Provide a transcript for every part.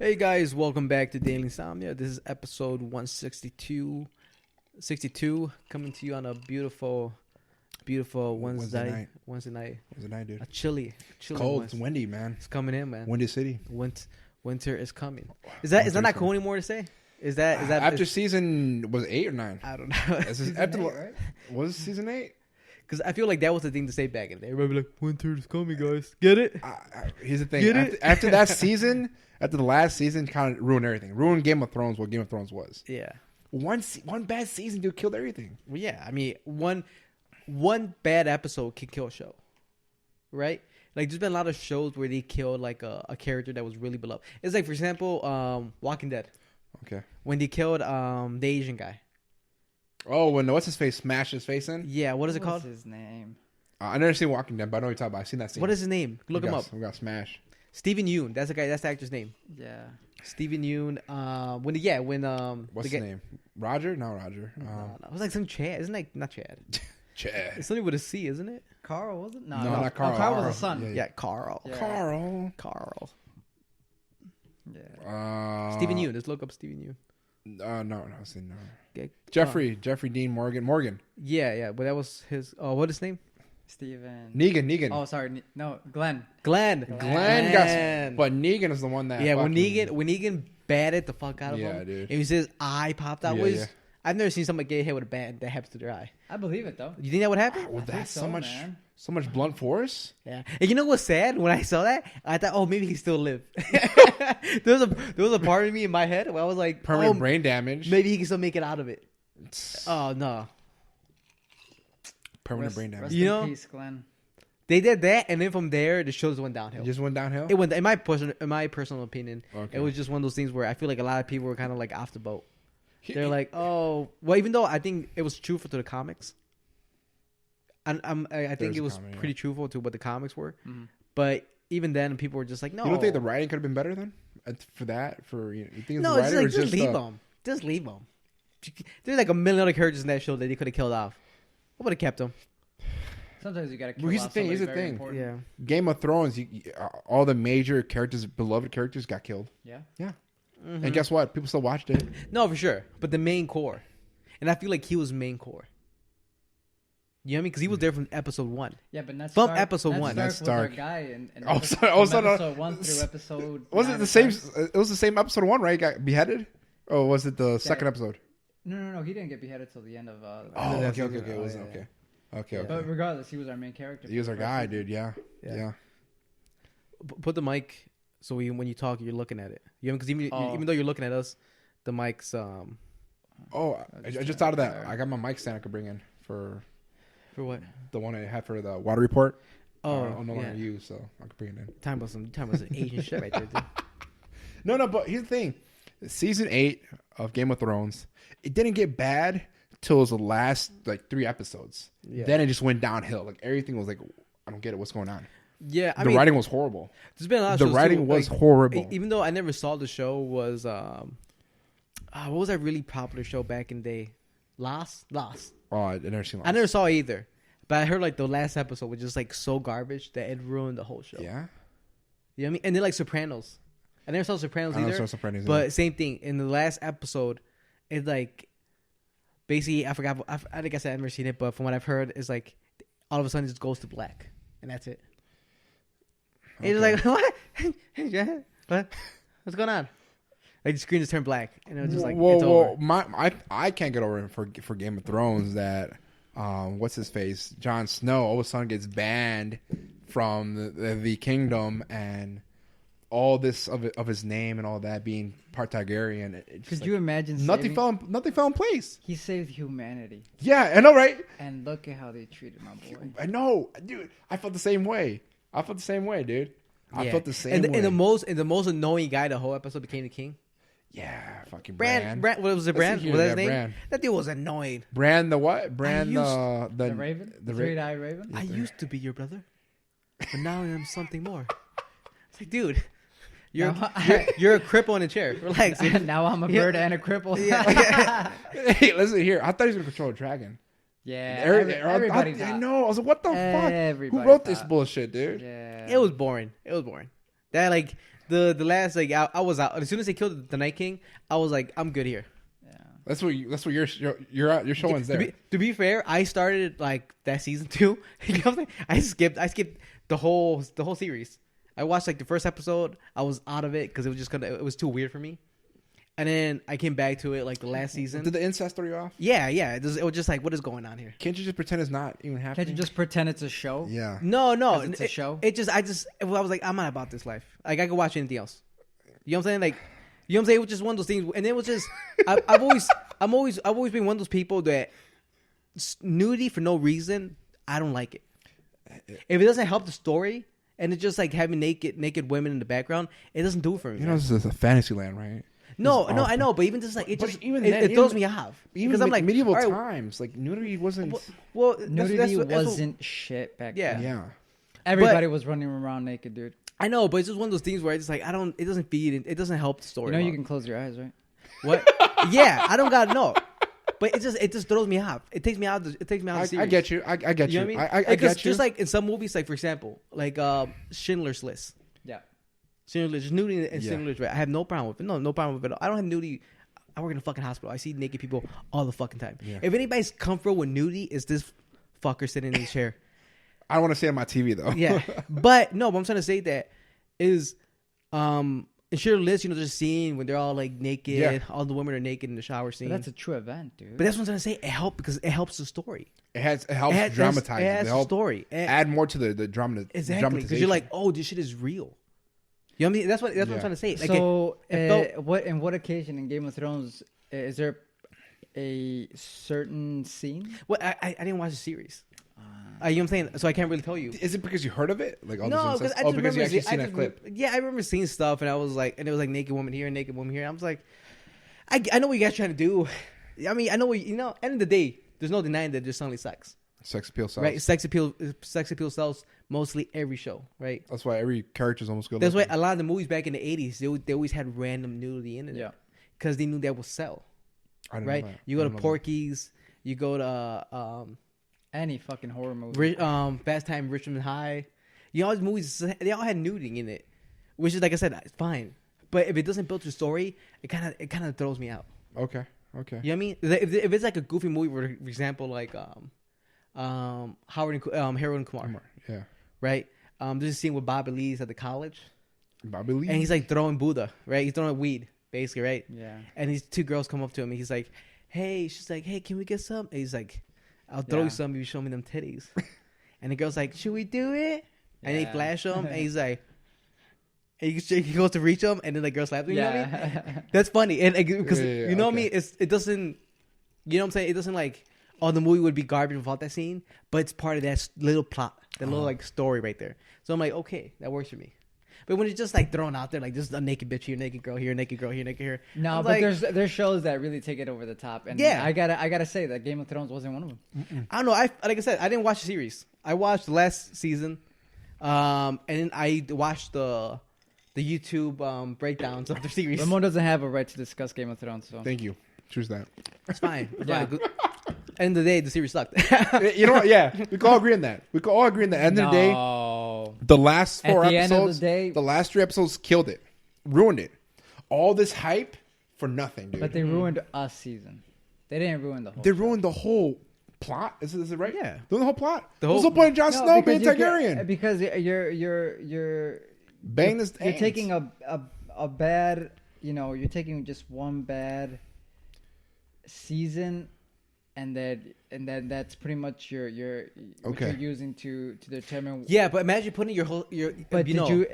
Hey guys, welcome back to Daily Insomnia. This is episode 162, coming to you on a beautiful Wednesday night. Wednesday night, dude. A chilly Cold. Wednesday. It's windy, man. It's coming in, man. Windy city. Winter is coming. Is that not cool anymore to say? Is that after season was 8 or 9? I don't know. After, right? Was it season 8? Because I feel like that was the thing to say back in the day. Everybody be like, winter is coming, guys. Get it? Here's the thing. After that season, after the last season, kind of ruined everything. Ruined Game of Thrones, what Game of Thrones was. Yeah. One bad season, dude, killed everything. Well, yeah. I mean, one bad episode can kill a show. Right? Like, there's been a lot of shows where they killed, like, a character that was really beloved. It's like, for example, Walking Dead. Okay. When they killed the Asian guy. Oh, when what's his face smashed his face in? Yeah, what is it called? What's his name? I never seen Walking Dead, but I know what you're talking about. I've seen that scene. What is his name? Look him up. We got smashed. Stephen Yeun. That's the guy. That's the actor's name. Yeah. Stephen Yeun. What's his name? Roger? No, Roger. No, it was like some Chad. Isn't it not Chad? Chad. It's something with a C, isn't it? Carl, was it? No, not Carl. Oh, Carl was the son. Yeah, Carl. Yeah. Carl. Yeah. Stephen Yeun. Let's look up Stephen Yeun. No. Okay. Jeffrey Dean Morgan. Yeah. But that was his. What is his name? Steven. Negan. Oh, sorry. No, Glenn. Glenn got, but Negan is the one that. Yeah, when Negan batted the fuck out of him. Yeah, dude. And his eye popped out. Yeah. I've never seen somebody get hit with a bat that happens to their eye. I believe it though. You think that would happen? Well, that's so much, man. so much blunt force. Yeah, and you know what's sad? When I saw that, I thought, oh, maybe he still live. there was a part of me in my head where I was like, permanent brain damage. Maybe he can still make it out of it. Oh no, permanent brain damage. Rest You in know? peace, Glenn. They did that, and then from there, the shows went downhill. It just went downhill. It went. In my personal opinion, Okay. It was just one of those things where I feel like a lot of people were kind of like off the boat. They're like, oh, well, even though I think it was truthful to the comics, I think it was pretty truthful to what the comics were. Mm-hmm. But even then, people were just like, no. You don't think the writing could have been better then? For that, you think no, the it's writer like just leave them. Just leave them. There's like a million other characters in that show that they could have killed off. I would have kept them. Sometimes you gotta kill here's off the thing. Here's the somebody very thing. important. Yeah. Game of Thrones, all the major characters, beloved characters, got killed. Yeah. Mm-hmm. And guess what? People still watched it. No, for sure. But the main core, and I feel like he was main core. You know what I mean? Because he was there from episode 1. Yeah, but Ned From Stark, episode Ned 1. Stark Ned was Stark. our guy in episode 1 through episode. Was it the same? It was the same episode 1, right? He got beheaded, or was it the second episode? No. He didn't get beheaded till the end of. Okay. It was okay. Okay. But regardless, he was our main character. He was our guy, dude. Yeah. Put the mic so when you talk, you're looking at it. You know, because even though you're looking at us, the mic's I just thought of that. I got my mic stand I could bring in for what? The one I had for the water report. Oh, I'm no longer use, so I could bring it in. Talking about some Asian shit right there, dude. No, but here's the thing. Season 8 of Game of Thrones, it didn't get bad till it was the last, 3 episodes. Yeah. Then it just went downhill. Like, everything was like, I don't get it. What's going on? Yeah, the writing was horrible. There's been a lot of the shows writing too. was horrible. Even though I never saw the show, was what was that really popular show back in the day? Lost. Oh, I never seen Lost. I never saw it either, but I heard like the last episode was just like so garbage that it ruined the whole show. Yeah, you know what I mean? And then like Sopranos. I never saw Sopranos either. Never saw Sopranos but same thing. In the last episode, it's like basically I forgot. I think I said I've never seen it, but from what I've heard, it's like all of a sudden it just goes to black, and that's it. Okay. It's like what? What? What's going on? Like the screen just turned black, and it was just like it's over. I can't get over it for Game of Thrones that what's his face, Jon Snow, all of a sudden gets banned from the kingdom and all this of his name and all that being part Targaryen. Could you imagine? Nothing fell in place. He saved humanity. Yeah, I know, right? And look at how they treated my boy. I know, dude. I felt the same way. I felt the same way, dude. I felt the same way. And the most annoying guy the whole episode became the king. Yeah, fucking Bran. What was it? Bran? Was that his name? Bran. That dude was annoying. Bran the what? Bran the Raven? The Three-Eyed Raven? I used to be your brother, but now I am something more. It's like, dude, you're a cripple in a chair. Relax. Now I'm a bird and a cripple. Yeah. Hey, listen here. I thought he was going to control a dragon. Yeah, everybody. I know. I was like, what the fuck? Who wrote this bullshit, dude? Yeah. It was boring. That the last like I was out as soon as they killed the Night King. I was like, I'm good here. Yeah. That's what your showing's there. To be fair, I started like that season 2. You know what I'm saying? I skipped the whole series. I watched like the first episode. I was out of it because it was just it was too weird for me. And then I came back to it like the last season. Did the incest throw you off? Yeah. It was just like, what is going on here? Can't you just pretend it's not even happening? Can't you just pretend it's a show? Yeah. No. It's a show. I was like, I'm not about this life. Like I could watch anything else. You know what I'm saying? Like, you know what I'm saying? It was just one of those things, and it was just I've always been one of those people that nudity for no reason. I don't like it. If it doesn't help the story, and it's just like having naked women in the background, it doesn't do it for me. You know, this is a fantasy land, right? No, I know, but even just like it throws me off because I'm like medieval times, like nudity wasn't. Well, nudity wasn't shit back then. Yeah. Everybody was running around naked, dude. I know, but it's just one of those things where it's like it doesn't feed, it doesn't help the story. You know, you can close your eyes, right? What? Yeah, I don't gotta know. But it just throws me off. It takes me out. It takes me out of the series. I get you. I get you. Know what I mean? I get you. Just like in some movies, like for example, like Schindler's List. Yeah. Schindler's nudity and Schindler's List. I have no problem with it. No problem with it. I don't have nudity. I work in a fucking hospital. I see naked people all the fucking time. Yeah. If anybody's comfortable with nudity, it's this fucker sitting in his chair. I don't want to see it on my TV though. Yeah, but no. What I'm trying to say that is, in Schindler's List, you know, there's a scene when they're all like naked. Yeah. All the women are naked in the shower scene. But that's a true event, dude. But that's what I'm trying to say. It helps because it helps the story. It helps dramatize. It helps the story. Add more to the drama. Exactly, because you're like, oh, this shit is real. You know what I mean? That's what I'm trying to say. Like so, what occasion in Game of Thrones is there a certain scene? Well, I didn't watch the series. You know what I'm saying? So I can't really tell you. Is it because you heard of it? Like all no, because you actually seen that clip. Yeah, I remember seeing stuff, and I was like, and it was like naked woman here, naked woman here. I was like, I know what you guys are trying to do. I mean, I know what end of the day, there's no denying that there's suddenly sex. Sex appeal sells. Right? Sex appeal sells mostly every show, right? That's why every character's almost good. That's why a lot of the movies back in the 80s, they always had random nudity in it. Yeah. Because they knew that would sell. I didn't right? know that. You go to Porky's, you go to any fucking horror movie. Fast Time Richmond High. You know, all these movies, they all had nudity in it. Which is, like I said, it's fine. But if it doesn't build your story, it kind of throws me out. Okay. You know what I mean? If it's like a goofy movie, for example, like Harold and Kumar. Yeah. Right? There's a scene with Bobby Lee's at the college. Bobby Lee? And he's like throwing Buddha, right? He's throwing weed, basically, right? Yeah. And these two girls come up to him and he's like, hey, she's like, hey, can we get some? And he's like, I'll throw you some if you show me them titties. And the girl's like, should we do it? And they flash him and he's like, and he goes to reach him and then the girl slaps him. You know what I mean? That's funny. And because you know what I mean? It doesn't, you know what I'm saying? It doesn't like, oh, the movie would be garbage without that scene, but it's part of that little plot, that little like story right there. So I'm like, okay, that works for me. But when it's just like thrown out there, like just a naked bitch here, naked girl here, naked girl here, naked here. No, but like, there's shows that really take it over the top. And yeah, I gotta say that Game of Thrones wasn't one of them. Mm-mm. I don't know. Like I said, I didn't watch the series. I watched the last season, and then I watched the YouTube breakdowns of the series. Ramon doesn't have a right to discuss Game of Thrones. So thank you. Choose that. It's fine. Yeah. End of the day, the series sucked. You know what? Yeah, we can all agree on that. We can all agree on that. End of the day, the last 4 episodes, the last 3 episodes killed it, ruined it. All this hype for nothing, dude. But they ruined a season. They didn't ruin the whole. They ruined the whole plot. Is it right? Yeah, the whole plot. What's the point of Jon Snow being Targaryen? Because you're bang this. You're taking a bad. You know, you're taking just one bad season. And then that's pretty much what you're using to determine. Yeah, but imagine putting your whole But you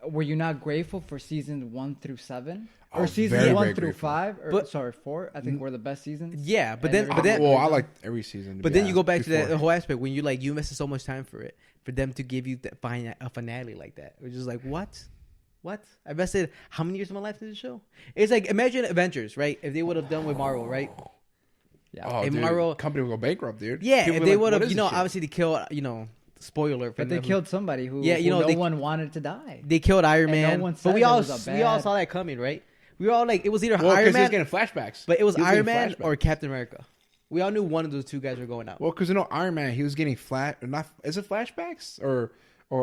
were you not grateful for seasons 1 through 7 or seasons 1 through 5? Or 4? I think were the best seasons. Yeah, but then well, I liked every season. But then you go back to the whole aspect when you invested so much time for it, for them to give you a finale like that, which is like what? I invested how many years of my life in this show? It's like imagine Avengers, right? If they would have done with Marvel, right? Yeah. Oh, dude, Marvel company would go bankrupt, dude. Yeah, if they would have, obviously they killed, spoiler. But they killed somebody who no one wanted to die. They killed Iron Man. But we all saw that coming, right? We were all like, it was either Iron Man. He was getting flashbacks. But it was Iron Man or Captain America. We all knew one of those two guys were going out. Well, because Iron Man, he was getting is it flashbacks or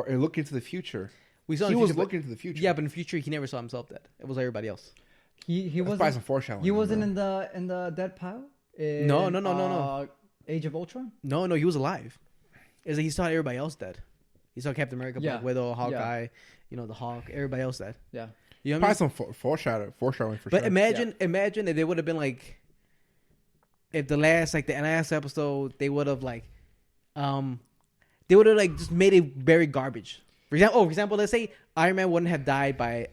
looking into the future? We saw he in the was future, looking to the future. Yeah, but in the future, he never saw himself dead. It was everybody else. He That's wasn't. probably some foreshadowing. He wasn't bro. in the dead pile. No. Age of Ultron. No, he was alive. It's like he saw everybody else dead. He saw Captain America, Black Widow, Hawkeye, the Hulk, everybody else dead. Yeah. You know what I Probably mean? some foreshadowing for But sure. imagine if they would have been like, if the last episode they would have like, they would have like just made it very garbage. For example, let's say Iron Man wouldn't have died by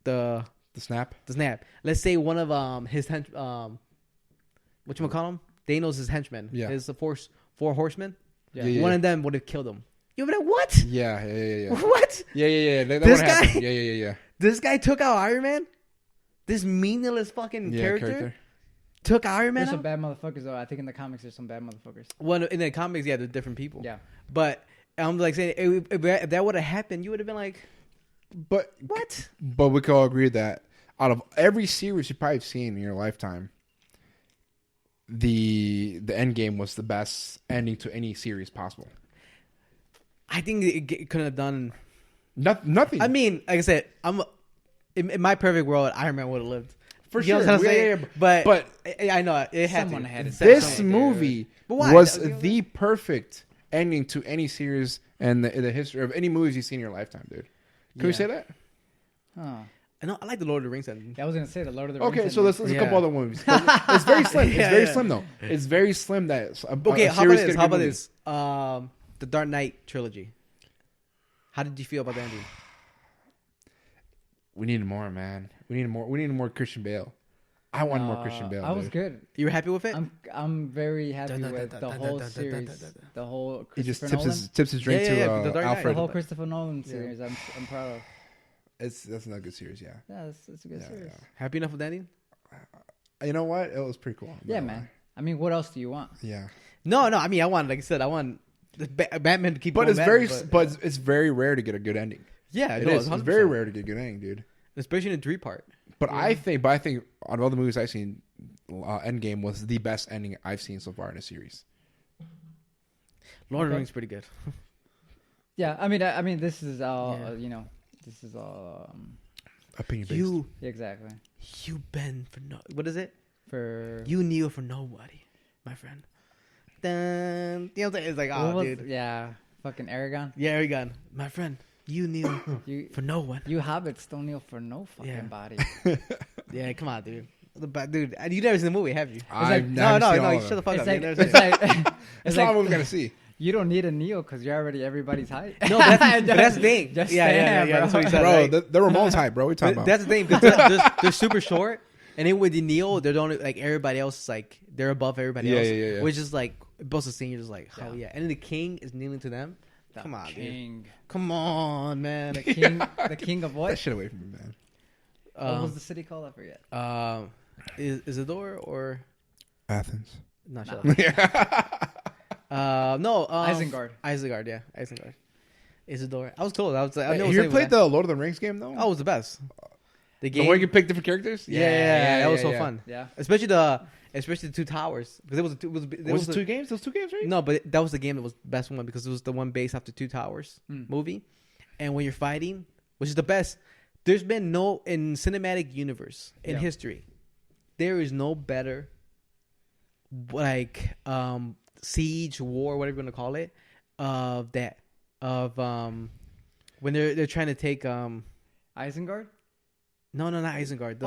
the snap. The snap. Let's say one of his what you call him? Thanos' his henchmen. Yeah. His four horsemen. Yeah. One of them would have killed him. You would have what? Yeah. What? Yeah. That This would guy? happen. Yeah. This guy took out Iron Man. This meaningless fucking character took Iron Man There's some out. bad motherfuckers though. I think in the comics there's some bad motherfuckers. Well, in the comics, yeah, they're different people. Yeah. But I'm like saying, if that would have happened, you would have been like, But what? But we can all agree that out of every series you probably have seen in your lifetime, the end game was the best ending to any series possible. I think it couldn't have done Nothing. I mean, like I said, in my perfect world, Iron Man would have lived. For You know sure. what I'm saying? But I know it had Someone to. had to. This movie But why? was the perfect ending to any series and the history of any movies you've seen in your lifetime, dude. Can we say that? Huh. I like the Lord of the Rings ending. Yeah, I was gonna say the Lord of the Rings. Okay, so ending. there's a couple other movies. It's very slim. It's very slim, though. It's very slim that Okay, a how about series this? could How be about movie. this? The Dark Knight trilogy. How did you feel about the ending? We needed more, man. We needed more Christian Bale. I wanted more Christian Bale. I was dude. good. You were happy with it? I'm very happy with the whole series. The whole He just Christopher tips his drink to the Dark Knight. The Alfred. whole Christopher Nolan series. I'm proud of. That's not a good series, yeah. Yeah, it's a good series. Happy enough with the ending? You know what? It was pretty cool. Yeah, man. I mean, what else do you want? Yeah. No. I mean, like I said, I want the Batman to keep. But going it's very rare to get a good ending. yeah, It no, is. It's very rare to get a good ending, dude. especially in the 3-part. But I think out of all the movies I've seen, Endgame was the best ending I've seen so far in a series. Lord of the Rings is pretty good. Yeah, I mean, this is all this is all Opinion based. exactly You been for what is it? for You kneel for nobody, my friend. Dun, you know what I'm saying? It's like, oh, dude. Yeah, fucking Aragon. Yeah, Aragon, my friend. You kneel You for no one. you hobbits don't kneel for no fucking body. Yeah, come on, dude. Dude, you never seen the movie, have you? I've No, never seen all you of shut them. the fuck It's up. like You never it's seen it. like That's all I'm gonna see. you don't need a kneel because you're already everybody's height. No, that's the thing. Just Yeah, stand, that's what he said. Bro, right? the Ramones hype, bro. What are you talking about? That's the thing because they're super short, and then with the kneel, they're only like everybody else is like they're above everybody else, Yeah. which is like both the scene. You're just like, hell yeah, and then the king is kneeling to them. Come on, dude. Come on, man. The king of Get what? that shit away from me, man. What was the city called? I forget. Isidore or Athens. not Nah. sure. No, Isengard. Isengard, yeah, Isengard. Isidore. I was told. I was like, I Hey, know. you ever played the Lord of the Rings game though? Oh, it was the best. The The game. one you can pick different characters? Yeah, that was so fun. Yeah. Especially the two towers because Was it two games? Those two games, right? No, but that was the game that was the best one because it was the one based off the Two Towers movie. And when you're fighting, which is the best, there's been no in cinematic universe in history, there is no better like siege war, whatever you want to call it, of that when they're trying to take Isengard. no not Isengard.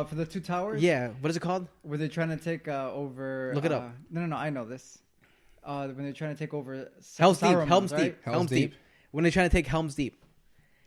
For the two towers. yeah, what is it called? Were they trying to take over? Look it up. No, I know this. When they're trying to take over Helm's Deep. Saruman's, Helm's right? Deep. Helm's Deep. When they're trying to take Helm's Deep.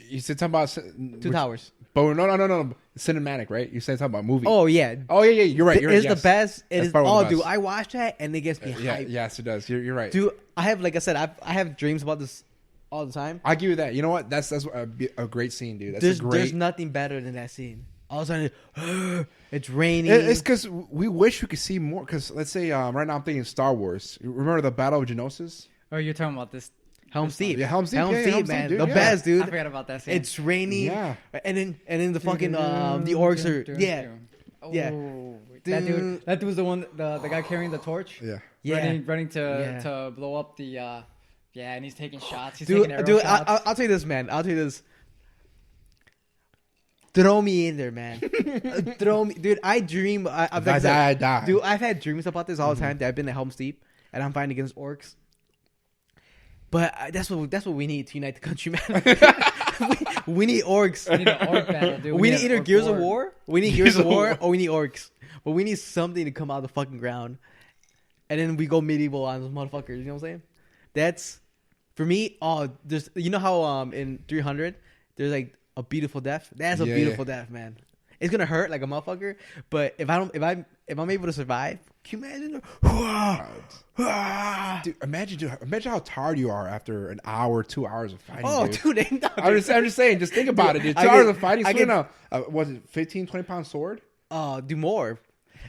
You said something about Two Towers. But no. Cinematic, right? You said something about movie. Oh yeah. Oh yeah. You're right. It's yes. the best. It That's is. probably one Oh, of the dude, best. I watched that and it gets me hyped. Yes, it does. You're right. Dude, I have like I said, I have dreams about this all the time. I'll give you that. You know what? That's a great scene, dude. That's There's nothing better than that scene. All of a sudden, it's raining. It's because we wish we could see more. Because let's say right now I'm thinking Star Wars. Remember the Battle of Geonosis? Oh, you're talking about this. Helm's Deep. Yeah, Helm's Deep. Helm's Yeah, Deep, Helm's Deep, man. dude, The yeah. best, dude. I forgot about that scene. It's raining. Yeah. And then the fucking the orcs are yeah. Yeah. Oh, that dude was the one, the guy carrying the torch. Yeah. Yeah. Running to blow up the. Yeah, and he's taking shots. He's Dude, taking arrow shots. I'll tell you this, man. I'll tell you this. throw me in there, man. Throw me, dude. I dream. I die. Dude, I've had dreams about this all the time. That I've been at Helm's Deep and I'm fighting against orcs. But that's what we need to unite the country, man. we need orcs. We need an orc battle, dude. We need either Gears of War. We need Gears of War, or we need orcs. But we need something to come out of the fucking ground, and then we go medieval on those motherfuckers. You know what I'm saying? That's for me. Oh, there's how in 300 there's like a beautiful death. That's a beautiful death, man. It's gonna hurt like a motherfucker, but if I'm able to survive, can you imagine? Dude, imagine how tired you are after an hour, 2 hours of fighting. Oh, dude, I'm just saying. Just think about it, dude. 2 hours of fighting. Was it 15, 20-pound sword? Oh, do more.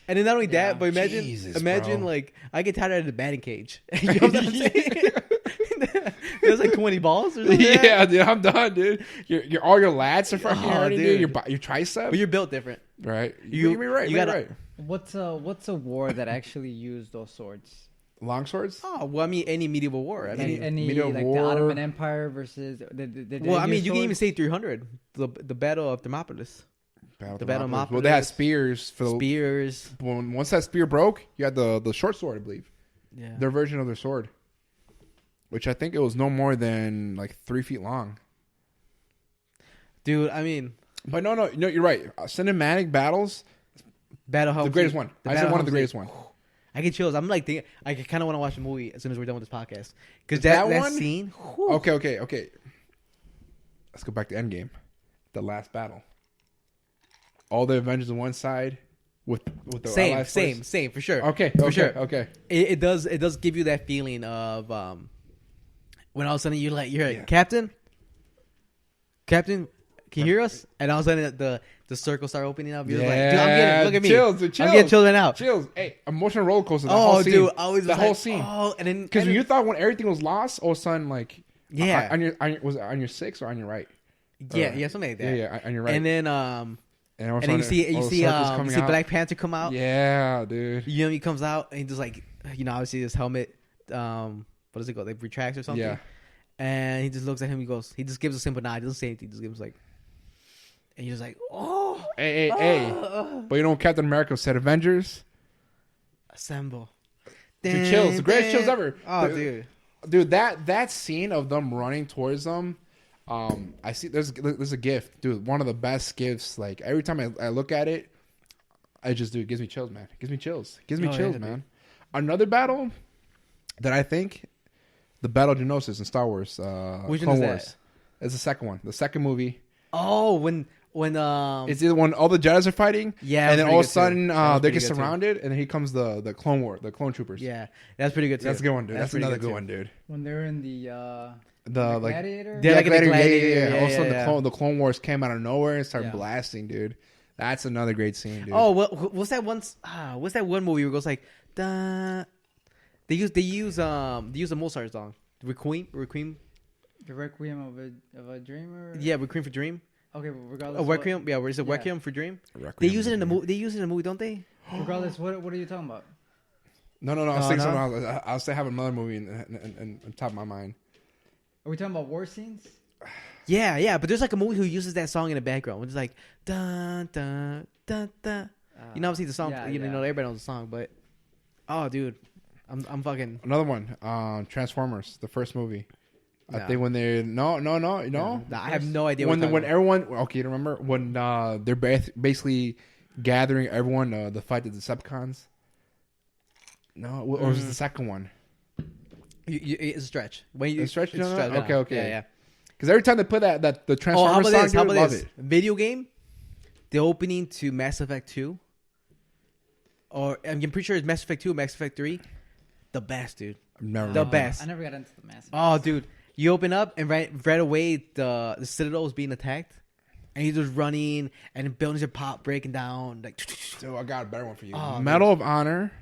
And then not only that, but imagine bro. like I get tired of the batting cage. You know what I'm saying? There's like 20 balls or something. Yeah, dude, I'm done, dude. All your lats are fucking hurting, dude. Your tricep. But you're built different, right? You're right. You gotta, right. What's a war that actually used those swords? Long swords? Oh, well, I mean, any medieval war. I mean, any medieval like war. the Ottoman Empire versus well, I mean, you can even say 300, the Battle of Thermopylae. Battle of Thermopylae. Well, they had spears. Spears. Once that spear broke, you had the short sword, I believe. Yeah. Their version of their sword, which I think it was no more than like 3 feet long. Dude, I mean, but no, you're right. Cinematic battles, the greatest one. I said one of the greatest one. I get chills. I'm like thinking, I kind of want to watch the movie as soon as we're done with this podcast because that that one? scene. Whew. Okay. Let's go back to Endgame, the last battle. All the Avengers on one side, with the allies first. same for sure. Okay, sure. Okay. It does give you that feeling of when all of a sudden you're like Captain, can you hear us? And all of a sudden the circle start opening up. You're like, dude, look at me. Chills. I'm getting chills right now. Chills. Hey, emotional roller coaster. The whole scene. Dude, I was the whole scene. Oh, and then because when you thought when everything was lost, all of a sudden like was it on your 6 or on your right? Yeah, something like that. Yeah, on your right. And then and then you see Black Panther come out. Yeah, dude. You know, he comes out and he just like, obviously his helmet, what does it go? Like retracts or something. Yeah. And he just looks at him. He just gives a simple nod. He doesn't say anything. He just gives like, and you're just like, oh, hey. But you know what Captain America said? Avengers, assemble. Dude, chills. The greatest chills ever. Oh, dude, that scene of them running towards them. I see. There's a gift, dude. One of the best gifts. Like every time I look at it, it gives me chills, man. It gives me chills. Man. Dude. Another battle that I think, the Battle of Geonosis in Star Wars. Which Clone one is Wars. that? It's the second one. The second movie. Oh, when it's either when all the Jedis are fighting, and then all of a sudden they get surrounded, and then here comes the Clone War, the Clone Troopers. Yeah, that's pretty good too. That's a good one, dude. That's another good one, dude. When they're in the Gladiator? Yeah, like Gladiator. Yeah. Also, the Clone Wars came out of nowhere and started blasting, dude. That's another great scene, dude. Oh, what's that one? What's that one movie where it goes like, da? They use a Mozart song, Requiem. The Requiem of a Dreamer. Yeah, Requiem for Dream. Okay, but regardless. Requiem. Yeah, where is it? Requiem for Dream. They use it in the movie. They use it in the movie, don't they? Regardless, what are you talking about? No. I was thinking something else. I'll say have another movie in top of my mind. Are we talking about war scenes? Yeah. But there's like a movie who uses that song in the background. It's like dun dun dun dun. Obviously the song. You know, everybody knows the song, but oh, dude, I'm fucking. Another one. Transformers, the first movie. I think when they're no. I have no idea. When everyone you remember when they're basically gathering everyone to fight the Decepticons. No, or was it the second one? It's a stretch. It's a stretch. Okay. Yeah. Because every time they put that the Transformers song, I love it. Video game, the opening to Mass Effect 2, or I'm pretty sure it's Mass Effect 2 or Mass Effect 3. The best, dude. Best. I never got into the Mass Effect. Oh, dude. You open up and right away the Citadel is being attacked, and he's just running and buildings are breaking down. Like, so I got a better one for you. Medal of Honor.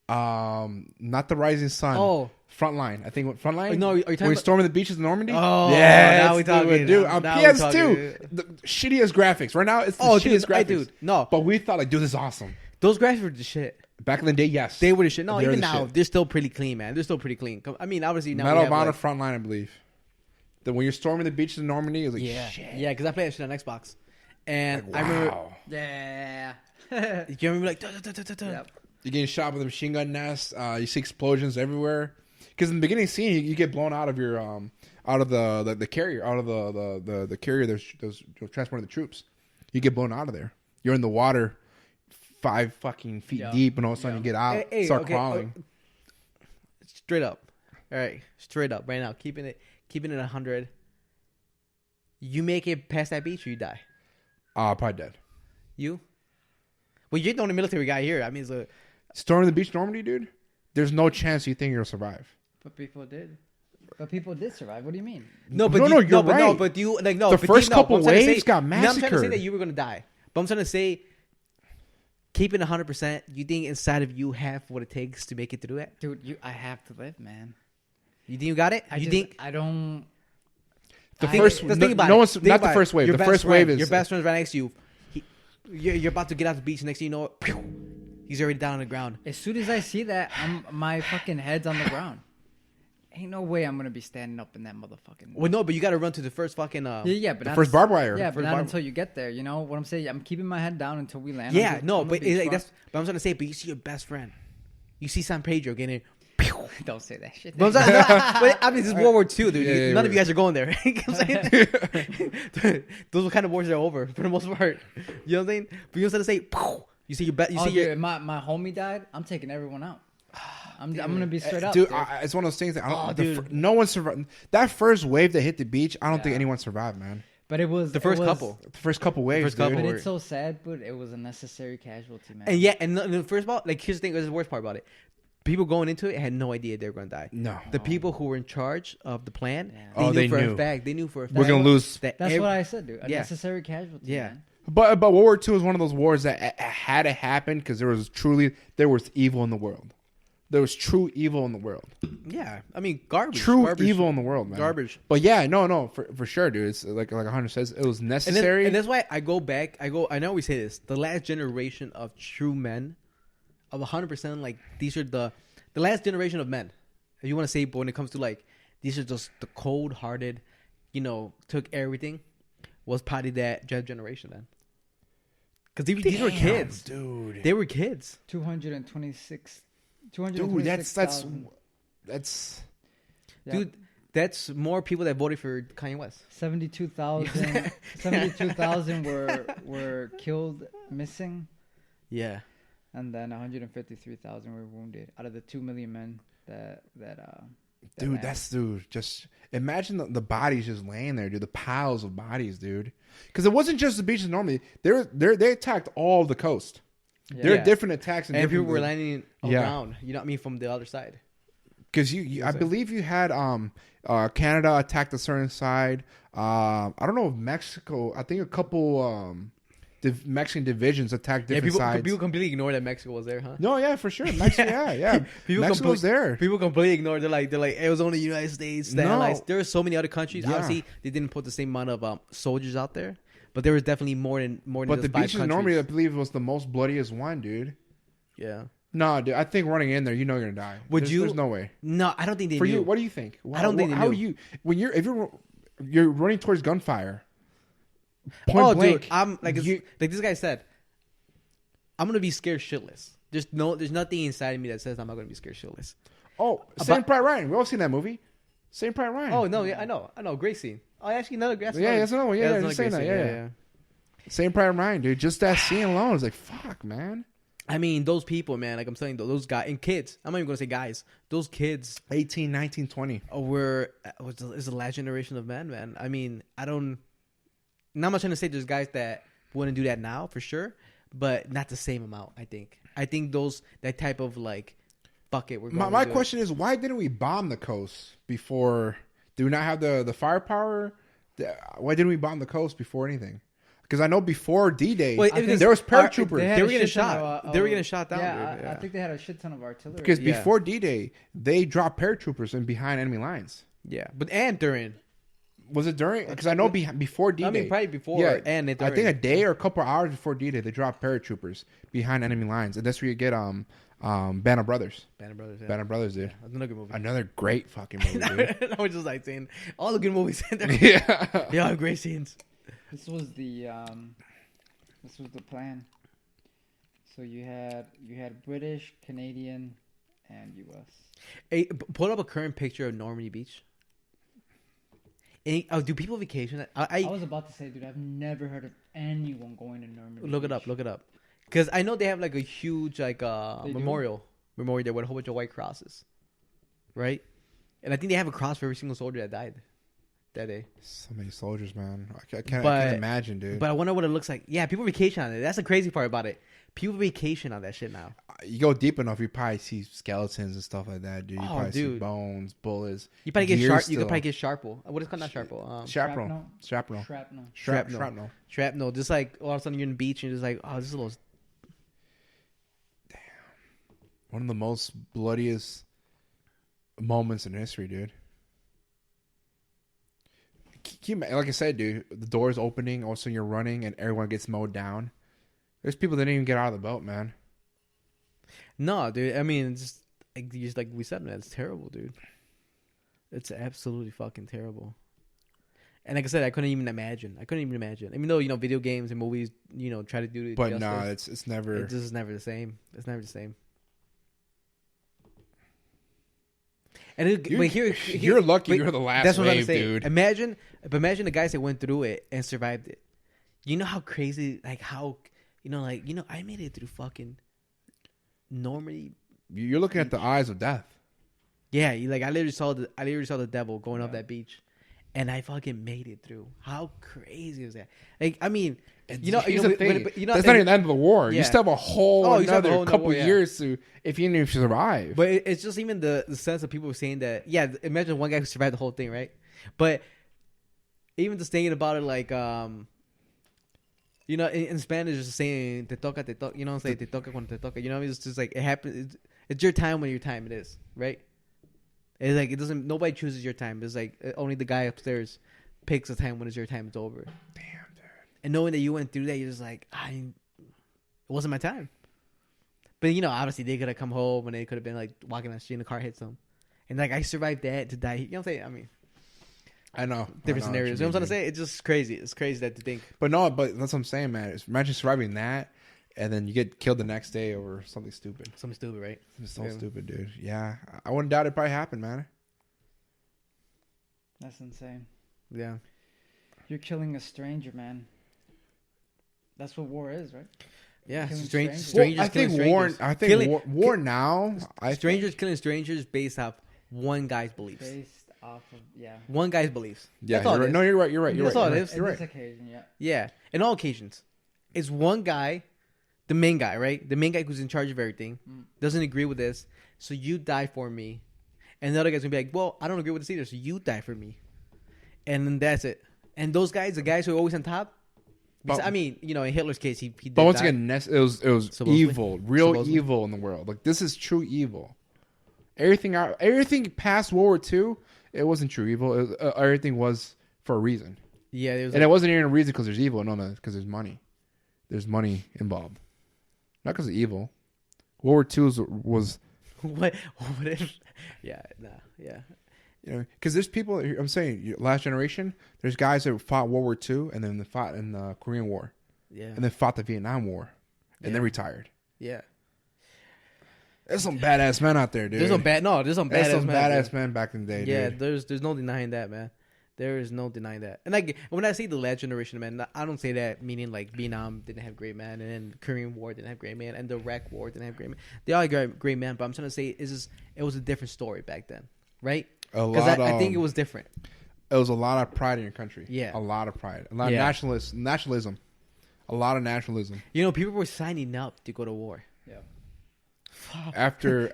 Not the Rising Sun. Oh, Frontline. I think Frontline. No, are you talking about storming the beaches of Normandy? Oh, yeah. Now we talking, dude. On PS2, the shittiest graphics. Right now, it's the shittiest graphics. Dude, no. But we thought like, dude, this is awesome. Those graphics were the shit. Back in the day, yes. They were the shit. No, even now, they're still pretty clean, man. They're still pretty clean. I mean, obviously now Medal of Honor Frontline, I believe. Then when you're storming the beaches of Normandy, it was like, shit. Yeah, because I played that shit on Xbox. And Like, I remember, wow. Yeah. you remember like, duh, duh, duh, duh, duh. Yep. You're getting shot with a machine gun nest. You see explosions everywhere. Because in the beginning scene, you get blown out of your out of the carrier, out of the carrier. There's transporting the troops. You get blown out of there. You're in the water, 5 fucking feet deep, and all of a sudden you get out, start crawling. Straight up, all right, straight up, right now, keeping it 100. You make it past that beach, or you die. Probably dead. You? Well, you're the only military guy here. I mean, so Storming the beach, Normandy, dude. There's no chance you think you'll survive. But people did. But people did survive. What do you mean? no, but No, you're but right. no, but you like no. The but first no, couple I'm trying to waves say- got No, I'm trying to say massacred. that you were gonna die, but I'm trying to say, keeping 100%. You think inside of you have what it takes to make it through that? Dude, I have to live, man. You think you got it? I don't. The I- first, Just think about no it. one's Think not the about first it. wave. Your The best first friend- wave is your best friend's right next to you. You're about to get out the beach. Next thing you know, pew, he's already down on the ground. As soon as I see that, my fucking head's on the ground. Ain't no way I'm gonna be standing up in that motherfucking. Well, no, but you got to run to the first fucking. Yeah, but the not first barbed wire. Yeah, but First not barb- until you get there. You know what I'm saying? I'm keeping my head down until we land. Yeah, I'm no, gonna but be it's like strong. that's. But I'm trying to say, but you see your best friend. You see San Pedro getting. Pew. Don't say that shit. But I'm saying, but I mean, this is World War II, dude. Yeah, None of you guys are going there. You know what I'm saying? Those kind of wars are over for the most part. You know what I'm saying? But you know what I'm saying? Say, you see your bet. You see your. Dude, my homie died. I'm taking everyone out. I'm gonna be straight up, dude. dude. It's one of those things that I don't. dude. No one survived. That first wave that hit the beach, I don't think anyone survived, man. But it was The first it was- couple. The first couple waves, First dude. couple. But it's so sad. But it was a necessary casualty, man. And yeah, and the first of all, like here's the thing. This is the worst part about it. People going into it had no idea they were going to die. No. The people who were in charge of the plan, Yeah. They for knew. a fact. They knew for a fact. We're gonna lose. That That's every- what I said, dude. A Yeah. necessary casualty. Yeah. Man. But World War II is one of those wars that had to happen because there was evil in the world. There was true evil in the world. Yeah, I mean garbage. True garbage. evil in the world, man. Garbage. But yeah, no, for sure, dude. It's like Hunter says, it was necessary. And that's why I go back. I know we say this. The last generation of true men, of 100%, like these are the last generation of men. If you want to say, but when it comes to like these are just the cold-hearted, took everything, was probably that generation then. Because these were kids, dude. They were kids. 226. Dude, that's Yeah. Dude, that's more people that voted for Kanye West. 72,000 were killed, missing, Yeah. and then 153,000 were wounded out of the 2 million men that dude. landed. Just imagine the bodies just laying there, dude. The piles of bodies, dude. Because it wasn't just the beaches. Normally, they attacked all the coast. Yeah. There are different attacks, And people were landing Yeah. around. You know what I mean? From the other side. Because I believe you had Canada attacked a certain side. I don't know if Mexico. I think a couple Mexican divisions attacked different sides. People completely ignore that Mexico was there, huh? No, yeah, for sure. Mexico, yeah. Mexico's there. People completely ignore. They're like it was only the United States. The No. Allies. There are so many other countries. Yeah. Obviously, they didn't put the same amount of soldiers out there, but there was definitely more than. But just the 5 beaches countries. normally, I believe, was the most bloodiest one, dude. Yeah. No, dude. I think running in there, you're gonna die. There's no way. No, I don't think they For knew. you, what do you think? I don't think they How knew. you if you're running towards gunfire. Point Oh, blank. dude, I'm like you- like this guy said. I'm gonna be scared shitless. There's nothing inside of me that says I'm not gonna be scared shitless. Oh, Saving Private Ryan. We all seen that movie. Saving Private Ryan. Oh no, yeah, I know, great scene. Oh, actually, another great. Yeah, that's another one. Yeah, that's just saying another that. great Yeah, scene. Saving Private Ryan, dude. Just that scene alone is like, fuck, man. I mean, those people, man. Like I'm saying, those guys and kids. I'm not even gonna say guys. Those kids 18, 19, 20. is the last generation of men, man. I mean, not much trying to say there's guys that wouldn't do that now for sure, but not the same amount. I think that type of like, fuck it. We're going My to do question is, why didn't we bomb the coast before? Do we not have the firepower? Why didn't we bomb the coast before anything? Because I know before D-Day, Well, there was paratroopers. They were getting shot. They were getting shot down. Yeah, dude. I think they had a shit ton of artillery. Because Yeah. before D-Day, they dropped paratroopers in behind enemy lines. Yeah, but and during. Was it during? Because I know before D-Day. I mean, probably before and I during. think a day or a couple hours before D-Day, they dropped paratroopers behind enemy lines, and that's where you get Band of Brothers. Band of Brothers. Yeah. Band of Brothers, dude. That's another good movie. Another great fucking movie, dude. I was just like saying all the good movies in there. Yeah. They all have great scenes. This was the This was the plan. So you had British, Canadian, and U.S. Hey, pull up a current picture of Normandy Beach. Do people vacation? I was about to say, dude, I've never heard of anyone going to Normandy Look Beach. it up. Because I know they have like a huge like memorial there with a whole bunch of white crosses, right? And I think they have a cross for every single soldier that died that day. So many soldiers, man. I can't imagine, dude. But I wonder what it looks like. Yeah, people vacation on it. That's the crazy part about it. People vacation on that shit now. You go deep enough, you probably see skeletons and stuff like that, dude. You probably see bones, bullets. You probably get sharp. You could probably get sharple. What is it called? Not sharple. Shrapnel. Just like all of a sudden you're in the beach and you're just like, oh, this is a little. Damn. One of the most bloodiest moments in history, dude. Like I said, dude, the door's opening, all of a sudden you're running and everyone gets mowed down. There's people that didn't even get out of the boat, man. No, dude. I mean, just like we said, man, it's terrible, dude. It's absolutely fucking terrible. And like I said, I couldn't even imagine. Even though, video games and movies, try to do it. But no, it's never. It's just never the same. It's never the same. And you're lucky you're the last wave, dude. Imagine the guys that went through it and survived it. You know how crazy, I made it through fucking Normandy. You're looking at the eyes of death. Yeah, I literally saw the devil going up that beach, and I fucking made it through. How crazy is that? Like, I mean, that's not even the end of the war. You still have a whole another couple years to, if you survive. But it's just even the sense of people saying that. Yeah, imagine one guy who survived the whole thing, right? But even just thinking about it, like, in Spanish, just saying "te toca," "te toca." Say "te toca" cuando te toca. It's just like it happens. It's your time when your time it is, right? It's like it doesn't. Nobody chooses your time. It's like only the guy upstairs picks the time when it's your time. It's over. Damn, dude. And knowing that you went through that, you're just like, it wasn't my time. But obviously they could have come home and they could have been like walking down the street and the car hits them, and like I survived that to die. You know what I'm saying? I mean, I know different scenarios. You know what I'm trying to say? It's just crazy. It's crazy that to think. But that's what I'm saying, man. Imagine surviving that, and then you get killed the next day over something stupid. Something stupid, right? It's so stupid, dude. Yeah, I wouldn't doubt it probably happened, man. That's insane. Yeah, you're killing a stranger, man. That's what war is, right? Yeah, strangers killing strangers. War now. Strangers killing strangers based off one guy's beliefs. One guy's beliefs. Yeah, that's all right. No, you're right. That's all it is. You're right. This occasion, Yeah, in all occasions, it's one guy, the main guy, right? The main guy who's in charge of everything doesn't agree with this, so you die for me, and the other guy's gonna be like, "Well, I don't agree with this either, so you die for me," and then that's it. And those guys, the guys who are always on top. But, I mean, in Hitler's case, he did. But once again, it was evil, real evil in the world. Like this is true evil. Everything past World War II, it wasn't true evil. Everything was for a reason. Yeah, it wasn't even a reason because there's evil. No, because there's money. There's money involved, not because of evil. World War II was what if? Yeah, yeah. Because there's people. I'm saying, last generation. There's guys that fought World War II and then they fought in the Korean War. Yeah. And then fought the Vietnam War, and then retired. Yeah. There's some badass men out there, dude. There's some badass men back in the day. Yeah, dude. there's no denying that, man. There is no denying that. And like when I say the last generation, man, I don't say that meaning like Vietnam didn't have great men, and then the Korean War didn't have great men, and the Iraq War didn't have great men. They all had great men, but I'm trying to say it was a different story back then, right? Because I think it was different. It was a lot of pride in your country. Yeah, a lot of pride, a lot of nationalism, a lot of nationalism. People were signing up to go to war. Yeah. After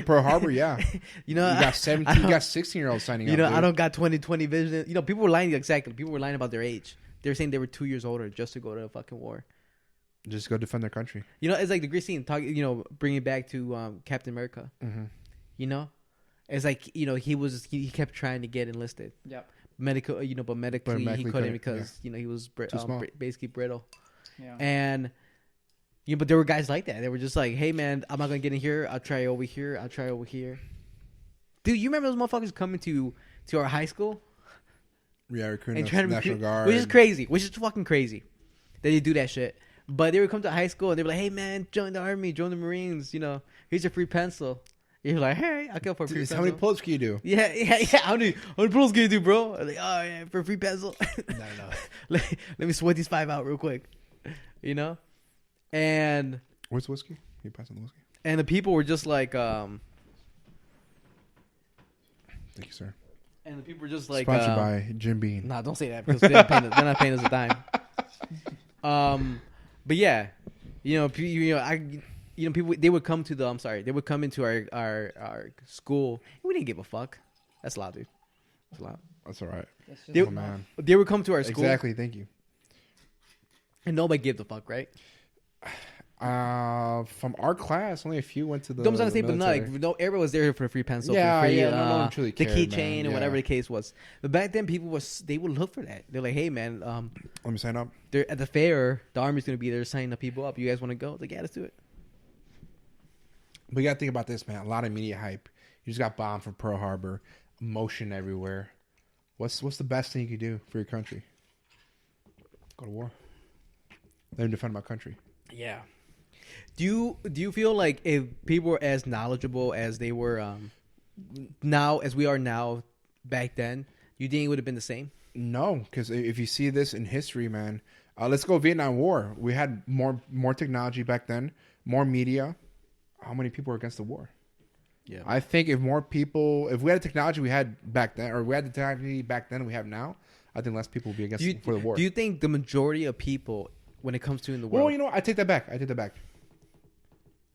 Pearl Harbor, yeah. You got 16-year-olds signing up. Dude. I don't got 20/20 vision. People were lying People were lying about their age. They were saying they were 2 years older just to go to a fucking war. Just go defend their country. It's like the great scene. Bringing it back to Captain America. Mm-hmm. It's like he kept trying to get enlisted. Yep. Medically he couldn't because he was basically brittle. Yeah. And. Yeah, but there were guys like that. They were just like, "Hey, man, I'm not gonna get in here. I'll try over here. I'll try over here." Dude, you remember those motherfuckers coming to our high school? Yeah, recruiting National Guard, which is crazy. Which is fucking crazy. They do that shit. But they would come to high school and they'd be like, hey, man, join the Army, join the Marines. You know, here's your free pencil. You're like, hey, I can for free pencil. How many pull-ups can you do? Yeah. How many pull-ups can you do, bro? I'm like, oh, yeah, for a free pencil. No. let me sweat these 5 out real quick. You know? And... Where's the whiskey? Can you pass on the whiskey? And the people were just like... Thank you, sir. And the people were just like... Sponsored by Jim Beam. Nah, don't say that because they're not paying us a dime. But yeah, people they would come to the they would come into our school. We didn't give a fuck. That's loud, dude. That's loud. That's all right. Man. They would come to our school. Exactly. Thank you. And nobody gave a fuck, right? From our class, only a few went to the. I'm trying to say, but no, everybody was there for a free pencil. Yeah, for free, no one truly cared, the keychain and whatever the case was. But back then, they would look for that. They're like, hey, man, let me sign up. They're at the fair. The Army's gonna be there signing up people up. You guys want to go? It's like, yeah, let's do it. But you gotta think about this, man. A lot of media hype. You just got bombed from Pearl Harbor. Emotion everywhere. What's the best thing you could do for your country? Go to war. Let me defend my country. Yeah. Do you feel like if people were as knowledgeable as they were now as we are now back then, you think it would have been the same? No, because if you see this in history, man, let's go Vietnam War. We had more technology back then, more media. How many people were against the war? Yeah, I think if we had the technology we had back then, or we had the technology back then we have now, I think less people would be against for the war. Do you think the majority of people, when it comes to in the world? Well, you know what? I take that back.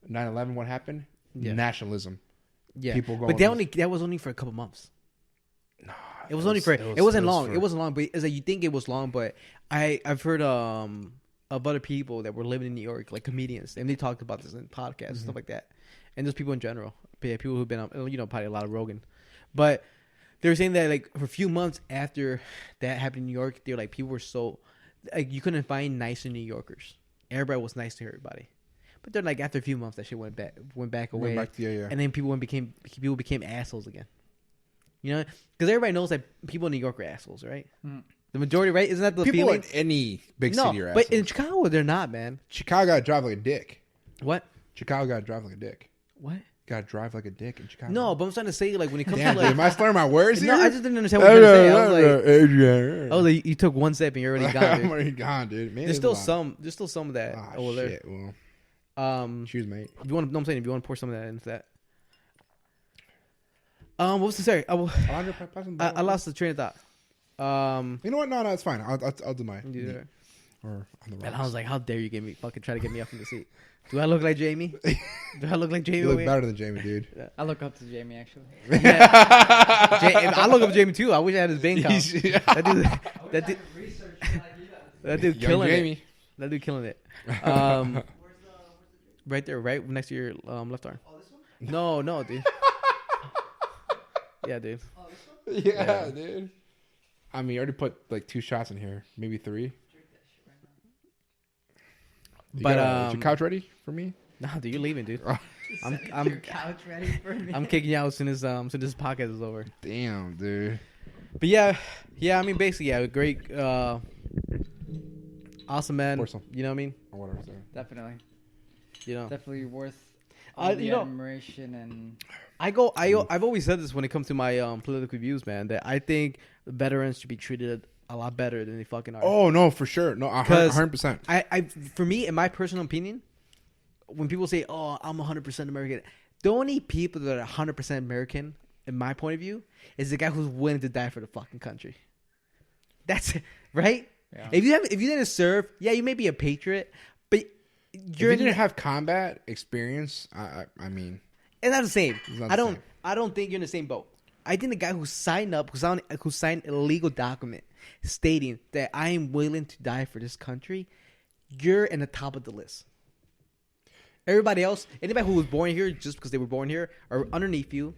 9/11, what happened? Yeah. Nationalism. Yeah, people going. But that was only for a couple months. No, it was only for. It wasn't long. It wasn't long, but it's like you think it was long. But I've heard of other people that were living in New York, like comedians, and they talked about this in podcasts and stuff like that, and just people in general, people who've been on, probably a lot of Rogan, but they were saying that like for a few months after that happened in New York, they're like people were so like you couldn't find nicer New Yorkers. Everybody was nice to everybody. But then, like after a few months, that shit went back away, and then people became assholes again. You know, because everybody knows that people in New York are assholes, right? Mm. The majority, right? Isn't that the people feeling? in any big city are assholes. But in Chicago, they're not, man. Chicago got to drive like a dick. What? Chicago got to drive like a dick. What? Got to drive like a dick in Chicago. No, but I'm trying to say, like when it comes to like, am I slurring my words here? No, I just didn't understand what you were saying. I was like, you took one step and you're already gone. I'm already gone, dude. Man, there's still some of that over there. Well, cheers, mate. If you want to pour some of that into that. What was the story? I lost the train of thought. You know what? No, it's fine. I'll do my. Or on the and I was like, how dare you try to get me up from the seat? Do I look like Jamie? Do I look like Jamie? You look better than Jamie, dude. Yeah. I look up to Jamie, actually. Yeah. I look up to Jamie too. I wish I had his bank account. That dude killing it. That dude killing it. Right there, right next to your left arm. Oh, this one? No, dude. Yeah, dude. Oh, this one? Yeah, dude. I mean, you already put like 2 shots in here, maybe 3. But is your couch ready for me? Nah, dude, you're leaving, dude. I'm your couch ready for me. I'm kicking you out as soon as this podcast is over. Damn, dude. But yeah. I mean, basically, yeah, great, awesome man. You know what I mean? Or whatever. Definitely. You know, definitely worth the admiration and. I've always said this when it comes to my political views, man. That I think the veterans should be treated a lot better than they fucking are. Oh no, for sure, no, 100%. For me, in my personal opinion, when people say, "Oh, I'm 100% American," the only people that are 100% American, in my point of view, is the guy who's willing to die for the fucking country. That's it, right. Yeah. If you didn't serve, yeah, you may be a patriot, but if you didn't have combat experience, I mean, it's not the same. I don't think you're in the same boat. I think the guy who signed up, who signed a legal document stating that I am willing to die for this country, you're in the top of the list. Everybody else, anybody who was born here just because they were born here, are underneath you.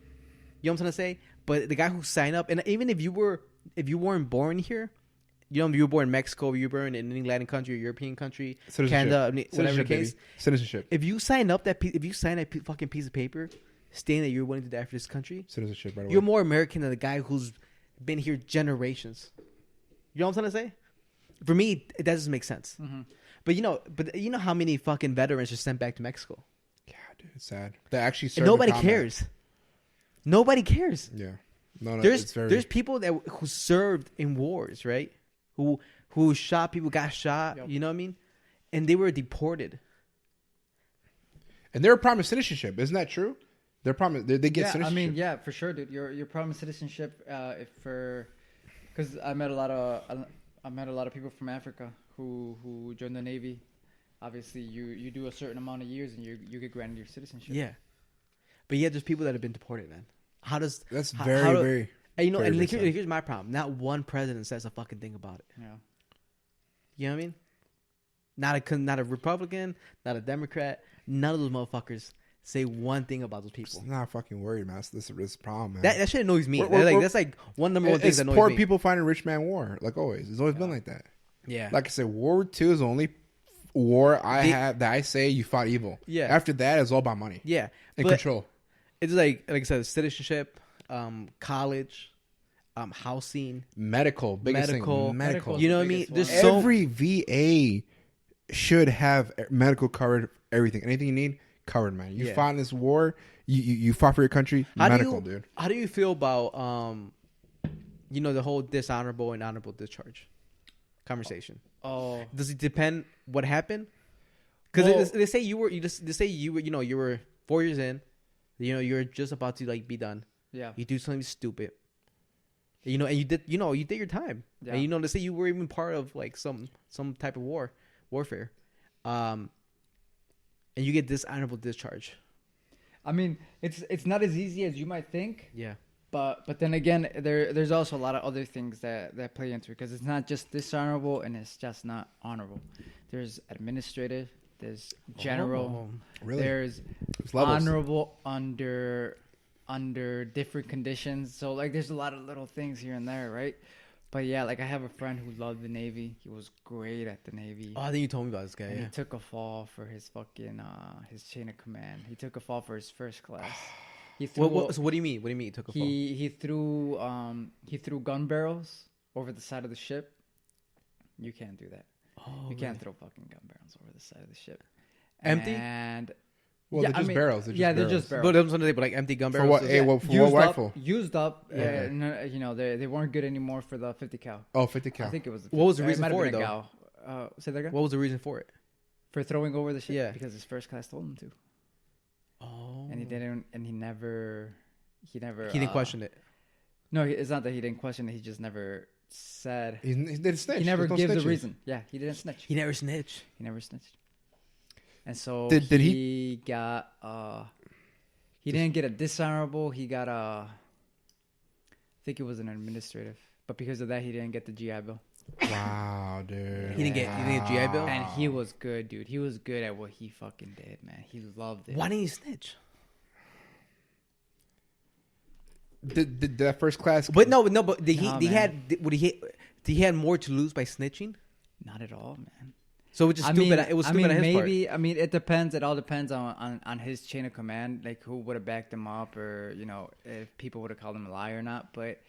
You know what I'm trying to say? But the guy who signed up, and even if you weren't born here, you know, you were born in Mexico, you were born in any Latin country or European country, Canada, whatever the case. Citizenship. If you sign that fucking piece of paper stating that you're willing to die for this country, citizenship, by the way, you're more American than the guy who's been here generations. You know what I'm trying to say? For me, it doesn't make sense. Mm-hmm. But you know how many fucking veterans are sent back to Mexico? Yeah, dude, it's sad. They actually served And nobody in combat. cares. Nobody cares. Yeah. No, There's people who served in wars, right? Who shot people, got shot. Yep. You know what I mean? And they were deported. And they're promised citizenship. Isn't that true? They're promised. They get citizenship. I mean, yeah, for sure, dude. You're promised citizenship because I met a lot of people from Africa who joined the Navy. Obviously, you do a certain amount of years and you get granted your citizenship. Yeah. But yeah, there's people that have been deported, man. That's how very. And you know, very and sad. here's my problem. Not one president says a fucking thing about it. Yeah. You know what I mean? Not a Republican, not a Democrat. None of those motherfuckers say one thing about those people. I'm not fucking worried, man. This is a problem, man. That shit annoys me. We're- That's like number one thing It's that annoys poor me. people fighting rich man war, like always. It's always been like that. Yeah. Like I said, World War II is the only war that I say you fought evil. Yeah. After that, it's all about money Yeah. and But control. it's like I said, citizenship, college, housing, Medical, biggest medical. thing. Medical. You know what I mean? Biggest There's one. so Every VA should have medical covered. Everything, anything you need, covered, man. You Yeah. fought in this war. You fought for your country. Medical, dude. How do you feel about the whole dishonorable and honorable discharge conversation? Oh. Does it depend what happened? Because they say you were 4 years in, you're just about to like be done. Yeah. You do something stupid. And you did your time. Yeah. And they say you were even part of like some type of warfare. And you get dishonorable discharge. I mean, it's not as easy as you might think. Yeah. But then again, there's also a lot of other things that play into it because it's not just dishonorable and it's just not honorable. There's administrative, there's general, Really? there's levels. honorable under different conditions. So like there's a lot of little things here and there, right? But yeah, like I have a friend who loved the Navy. He was great at the Navy. Oh, I think you told me about this guy. And Yeah. he took a fall for his fucking his chain of command. He took a fall for his first class. He threw So what do you mean? What do you mean? He took a fall? he threw gun barrels over the side of the ship. You can't do that. Oh, You can't really? throw fucking gun barrels over the side of the ship. Empty? And Well, they're just barrels. They're just barrels. But I'm saying, like empty gun For barrels. what? Yeah. For what rifle? Used up. Yeah. They weren't good anymore for the 50 cal. Oh, 50 cal. I think it was. What was the it reason might have for been it, a though? gal. Say that again. What was the reason for it? For throwing over the ship. Yeah. Because his first class told him to, Oh. and he didn't. And he never. He didn't question it. No, it's not that he didn't question it. He just never said. He didn't snitch. He never There's no gives a snitching. reason. Yeah, he didn't snitch. He never snitched. He never snitched. And so Did he got he didn't get a dishonorable, he got I think it was an administrative. But because of that he didn't get the GI Bill. Wow, dude. He didn't get GI Bill. And he was good, dude. He was good at what he fucking did, man. He loved it. Why didn't he snitch? Did that first class? But no. But did he? Nah, He man. had. Did he had more to lose by snitching? Not at all, man. So it was just stupid. It was stupid on his part. maybe. I mean, it depends. It all depends on his chain of command, like who would have backed him up, or if people would have called him a liar or not. But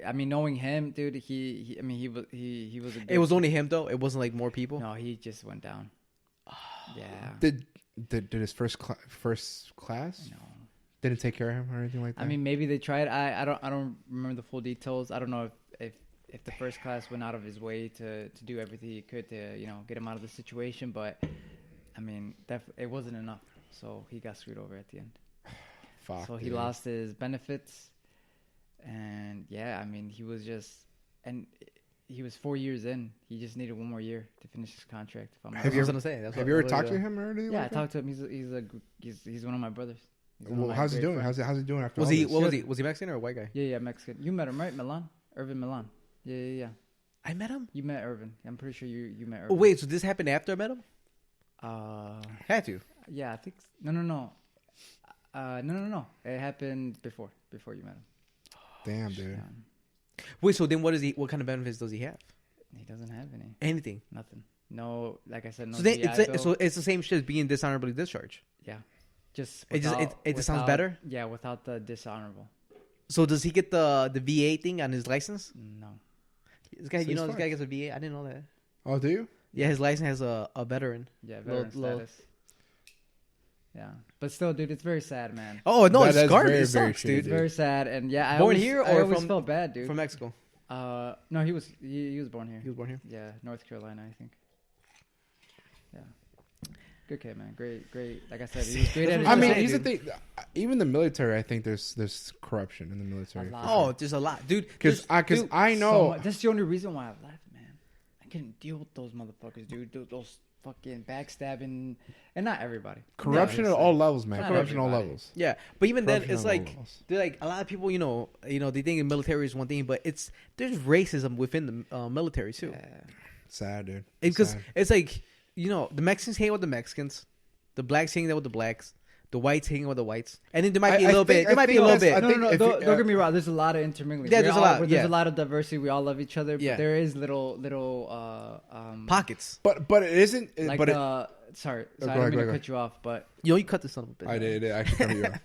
I mean, knowing him, dude, he was. A good, It was only him though. It wasn't like more people. No, he just went down. Yeah. Did his first class No. didn't take care of him or anything like that? I mean, maybe they tried. I don't remember the full details. I don't know if the first class went out of his way to do everything he could to get him out of the situation, but I mean, it wasn't enough. So he got screwed over at the end. Fuck, So he dude. lost his benefits, and yeah, I mean, he was 4 years in. He just needed one more year to finish his contract. If I'm not Have you I was ever- gonna say. That's Have what- you ever what- talked to him or anything? Yeah, I like that? talked to him. He's one of my brothers. He's one of Well, my how's he great doing? friends. How's he doing after Was all he? this? What was he? Was he Mexican or a white guy? Yeah, Mexican. You met him, right? Milan? Irvin Milan. Yeah. I met him. You met Irvin. I'm pretty sure you met Irvin. Oh wait, so this happened after I met him? Had to. Yeah, I think no. No. It happened before you met him. Damn, dude. Yeah. Wait, so then what is he? What kind of benefits does he have? He doesn't have any. Anything. Nothing. No, like I said, no. So then GI Bill. so it's the same shit as being dishonorably discharged. Yeah. Just It just- without- it just sounds without- better? Yeah, without the dishonorable. So does he get the VA thing on his license? No. This guy, So you know, he's this guy gets a VA. I didn't know that. Oh, do you? Yeah, his license has a veteran. Yeah, veteran Low- status. Yeah, but still, dude, it's very sad, man. Oh no, That it's is garbage. very, It very sucks, shitty, dude. It's very sad, and yeah, Born here I or always from- felt bad, dude. From Mexico. No, he was born here. He was born here. Yeah, North Carolina, I think. Yeah, good kid, man. Great. Like I said, he was great at his I mean, job. here's the thing. Even the military, I think there's corruption in the military. A lot. Oh, there's a lot, dude. Because Dude, I So know. much. That's the only reason why I left, man. I couldn't deal with those motherfuckers, dude. Those fucking backstabbing, and not everybody. Corruption Yeah, at all levels, man. Not Corruption at all everybody. levels. Yeah, but even then, Corruption it's on all like levels. they're like a lot of people, you know, they think the military is one thing, but there's racism within the military too. Yeah. Sad, dude. Because Sad. it's like, you know, the Mexicans hang with the Mexicans, the blacks hang out with the blacks, the whites hang out with the whites, and then there might be a little bit. There might be a little bit. I No, think no, if don't, you- don't get me wrong. There's a lot of intermingling. Yeah, there's a lot, There's yeah. a lot of diversity. We all love each other. But Yeah. there is little Pockets. But it isn't. like but sorry, go I ahead, didn't mean go to ahead. cut you off, but You know, you cut the son of a bitch. I did actually cut you off.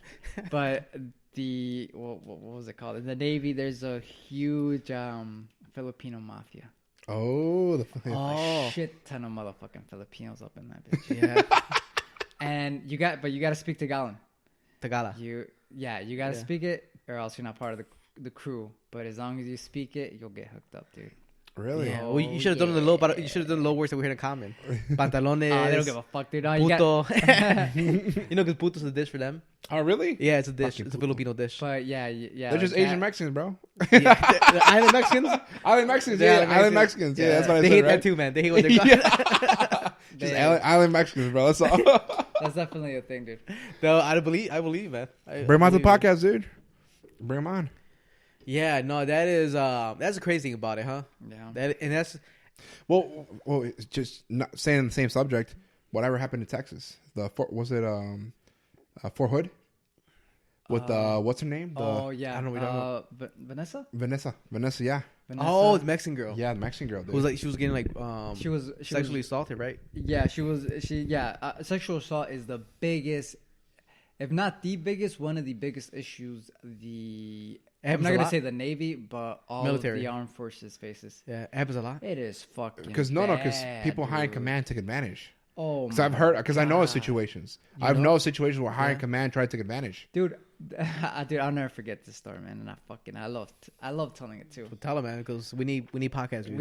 but the what was it called in the Navy? There's a huge Filipino mafia. Oh, the Oh, A shit ton of motherfucking Filipinos up in that bitch. yeah. And you got to speak Tagalog. Tagala. You gotta Yeah. speak it, or else you're not part of the crew. But as long as you speak it, you'll get hooked up, dude. really? Yeah. Well, you should have done the low. You should have done the low words that we had in common. Pantalones. Oh, they don't give a fuck, dude. No, you got, Puto. You know, because puto is a dish for them. Oh, really? Yeah, it's a dish. Fucking It's a puto. Filipino dish. but yeah. They're just like Asian that. Mexicans, bro. Yeah. The island Mexicans. Island Mexicans, Yeah, yeah. Island Mexicans, yeah. That's what I they said, hate right? that too, man. They hate what they're Just They- island Mexicans, bro. That's all. That's definitely a thing, dude. No, I believe, man. Bring them on to the believe it. podcast, dude. Bring them on. Yeah, no, that's a crazy thing about it, huh? Yeah. That's Well, it's just not staying on the same subject. Whatever happened in Texas? Was it Fort Hood? With what's her name? Oh yeah. I don't know what you're talking Vanessa. Vanessa, yeah, oh, the Mexican girl. yeah, the Mexican girl. Dude. Who was like she was getting like She was sexually assaulted, right? Yeah, sexual assault is the biggest, if not the biggest, one of the biggest issues I'm happens not a gonna lot. say the Navy, but all Military. of the armed forces faces. Yeah, it happens a lot. It is fucking Because bad, people high in dude. command take advantage. Oh, Because I've heard, because I know of God. situations. You I've know? known situations where high in command tried to take advantage. dude. I'll never forget this story, man. And I love telling it too. So tell him, man, because we need podcast views.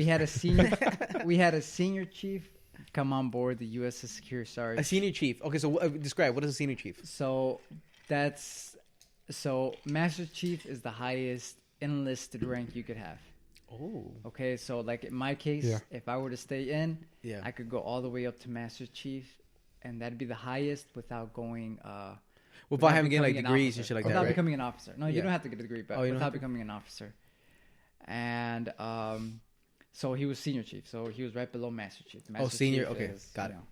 We had a senior chief come on board the USS Secure Sarge. a senior chief. Okay, so describe what is a senior chief? So Master Chief is the highest enlisted rank you could have. Oh, Okay, so like in my case, Yeah. if I were to stay in, yeah. I could go all the way up to Master Chief, and that'd be the highest without going. Without having getting like becoming an degrees and officer. shit like without that, right? becoming an officer. No, you Yeah. don't have to get a degree, but Oh, you don't without have to? becoming an officer. And so he was senior chief, so he was right below Master Chief. Master senior, Chief okay, got you it. know.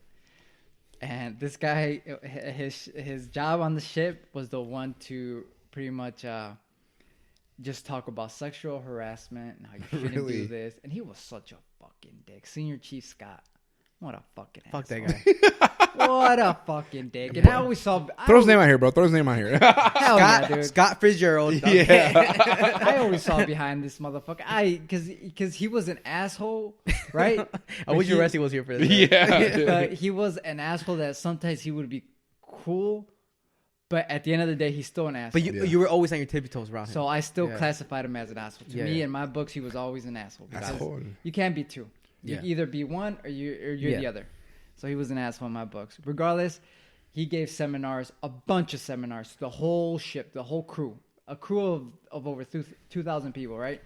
And this guy, his job on the ship was the one to pretty much just talk about sexual harassment and how you shouldn't Really? do this. And he was such a fucking dick. Senior Chief Scott. What a fucking Fuck that asshole. guy. What a fucking dick. And I always saw... Throw his name out here, bro. Throw his name out here. Hell yeah, dude. Scott Fitzgerald. Yeah. I always saw behind this motherfucker. Because he was an asshole, right? I wish your Rusty was here for this. Yeah. dude. But he was an asshole that sometimes he would be cool, but at the end of the day, he's still an asshole. But Yeah. you were always on your tippy toes around him. So I still Yeah. classified him as an asshole. To Yeah, me, yeah. in my books, he was always an asshole. Because Asshole. you can't be two. You Yeah. either be one or you're Yeah. the other. So he was an asshole in my books. Regardless, he gave seminars, a bunch of seminars to the whole ship, the whole crew, a crew of over 2,000 people, right?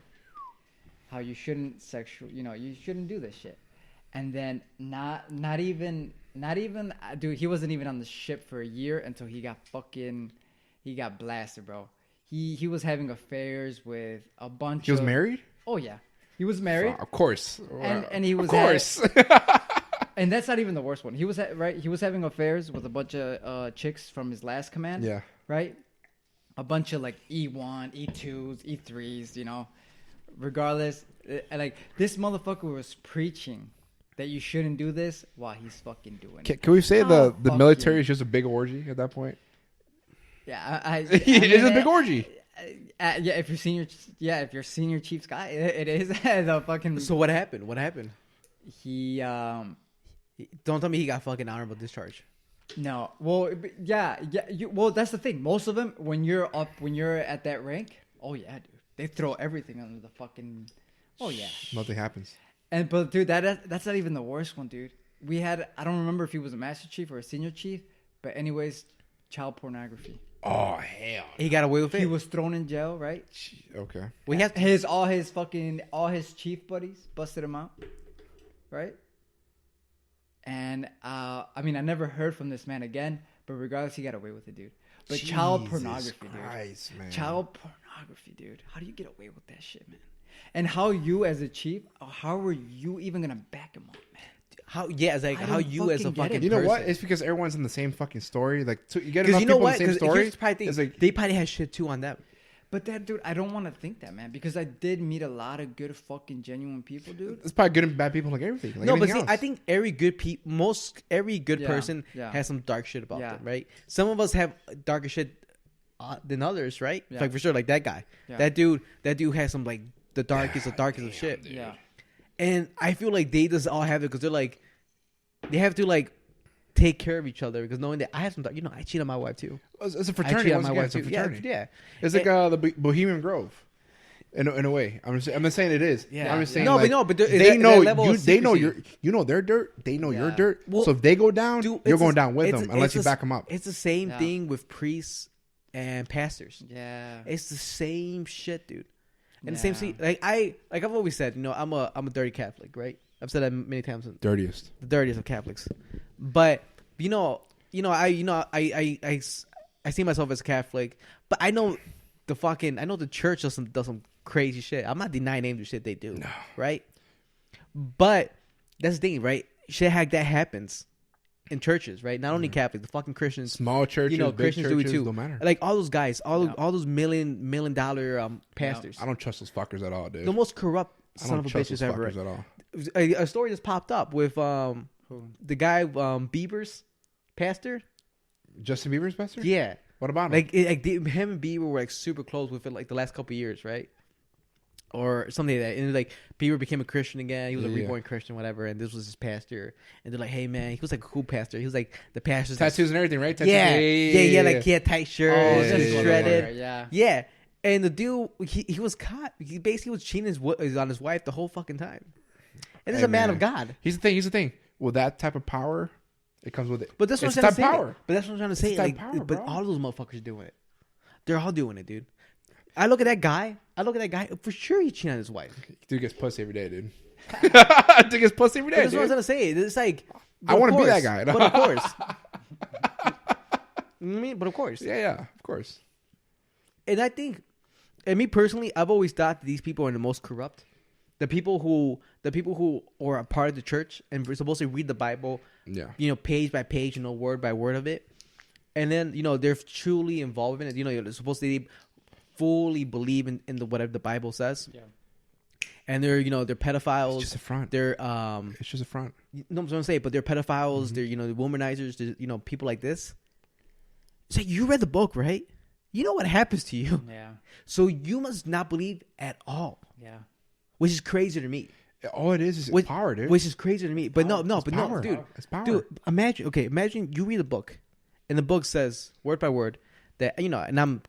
How you shouldn't you shouldn't do this shit. And then not even, dude, he wasn't even on the ship for a year until he got blasted, bro. He was having affairs with a bunch He was of... married? Oh, yeah. He was married. Of course. And he was Of course. And that's not even the worst one. He was He was having affairs with a bunch of chicks from his last command. Yeah. Right. A bunch of like E1, E2s, E3s. You know. Regardless, like this motherfucker was preaching that you shouldn't do this while he's fucking doing it. Can we say How the military fucking- is just a big orgy at that point? Yeah, It's a big orgy. if you're senior Chiefs guy, it is the fucking. So what happened? What happened? He Don't tell me he got fucking honorable discharge. No. Well, yeah. Well, that's the thing. Most of them, when you're at that rank, oh yeah, dude, they throw everything under the fucking. Oh yeah. Nothing happens. But dude, that's not even the worst one, dude. We had, I don't remember if he was a master chief or a senior chief, but anyways, child pornography. Oh hell. He got away with it. He was thrown in jail, right? Okay. Well, he has all his chief buddies busted him out, right? And I mean, I never heard from this man again, but regardless, he got away with it, dude. But child pornography, Christ, dude. Man. Child pornography, dude. How do you get away with that shit, man? And how you as a chief, how are you even gonna back him up, man? How? Yeah, it's like how you as a fucking. You know person. what? It's because everyone's in the same fucking story. Like, you get Because enough you know people what? in the same story. It's like they probably had shit too on them. But that, dude, I don't want to think that, man, because I did meet a lot of good fucking genuine people, dude. It's probably good and bad people like everything. Like No, but see, else. I think every good person Yeah. has some dark shit about Yeah. them, right? Some of us have darker shit than others, right? Yeah. Like for sure, like that guy, Yeah. that dude has some like the darkest of shit. dude. Yeah. And I feel like they just all have it because they're like, they have to like take care of each other because knowing that I have some, I cheat on my wife too. It's a I fraternity. cheat on Once my again, wife it's a too. fraternity. Yeah. It's like the Bohemian Grove, in a way. I'm not saying it is. Yeah. I'm just saying. No, like, but they know level of they know secrecy. you know their dirt. They know your Yeah. dirt. Well, so if they go down, Dude, you're it's going a- down with it's them a- unless it's you a- back them up. It's the same Yeah. thing with priests and pastors. Yeah. It's the same shit, dude. And the Yeah. same thing. I've always said, I'm a dirty Catholic, right? I've said that many times. Dirtiest. The dirtiest of Catholics. But I see myself as a Catholic, but I know the church does some crazy shit. I'm not denying any of the shit they do, right? But that's the thing, right? Shit like that happens in churches, right? Not only Catholics, the fucking Christians. Small churches, big Christians churches, do it too. don't matter. Like all those guys, all Yeah. those million dollar pastors. I don't trust those fuckers at all, dude. The most corrupt I son don't of a trust bitches those ever. fuckers at all. A story just popped up with the guy Bieber's pastor. Justin Bieber's pastor? Yeah, What about him? him and Bieber were like super close with it like the last couple of years, right? Or something like that. And like Bieber became a Christian again. He was a Yeah. reborn Christian, whatever. And this was his pastor. And they're like, "Hey man," he was like a cool pastor. He was like the pastor's tattoos and everything, right? Tattoos. Yeah. Like he had tight shirts, Oh, yeah, just yeah, shredded. Yeah. Yeah, and the dude, he was caught. He basically was cheating on his wife the whole fucking time. And he's Hey, a man man. of God. Here's the thing. Well, that type of power, it comes with it. But that's what It's I'm trying to type say. power. But that's what I'm trying to say. type Like, power, but bro. all of those motherfuckers are doing it. They're all doing it, dude. I look at that guy. For sure he cheated on his wife. Dude gets pussy every day, dude. Dude gets pussy every But day, that's what I'm dude. trying to say. It's like I of wanna be course, that guy. But of course. But of course. Yeah, of course. And I think, and me personally, I've always thought that these people are the most corrupt. The people who are a part of the church and we're supposed to read the Bible, Yeah. Page by page, word by word of it. And then, they're truly involved in it. They're supposed to fully believe in the whatever the Bible says. Yeah. And they're, they're pedophiles. It's just a front. They're, It's just a front. no, I'm trying to say, but they're pedophiles. They're, the womanizers. They're, people like this. It's like, you read the book, right? You know what happens to you. Yeah. So you must not believe at all. Yeah. Which is crazy to me. All it is power, dude. Which is crazy to me. But no, It's power. dude. It's power. Dude, imagine you read a book, and the book says word by word that and I'm,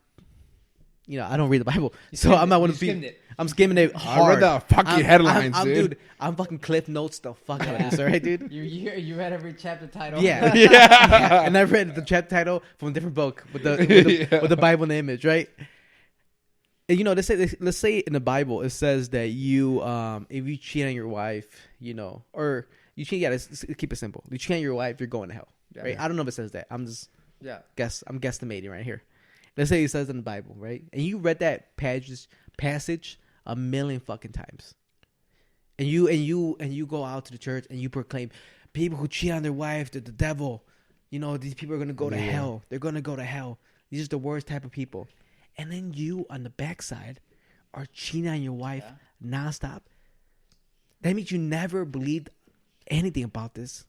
I don't read the Bible, so I'm not one of the. I'm skimming it hard. I read the fucking headlines, dude. I'm fucking Cliff Notes the fuck out of this, alright, dude. You read every chapter title. Yeah, Yeah. and I read the chapter title from a different book with the Bible in the image, right? And let's say in the Bible it says that you if you cheat on your wife, or you cheat. Yeah, let's keep it simple. You cheat on your wife, you're going to hell, right? Yeah. I don't know if it says that. I'm guesstimating right here. Let's say it says in the Bible, right? And you read that passage a million fucking times, and you go out to the church and you proclaim, people who cheat on their wife, they're the devil. These people are gonna go to hell. They're gonna go to hell. These are the worst type of people. And then you on the backside are cheating on your wife nonstop. That means you never believed anything about this,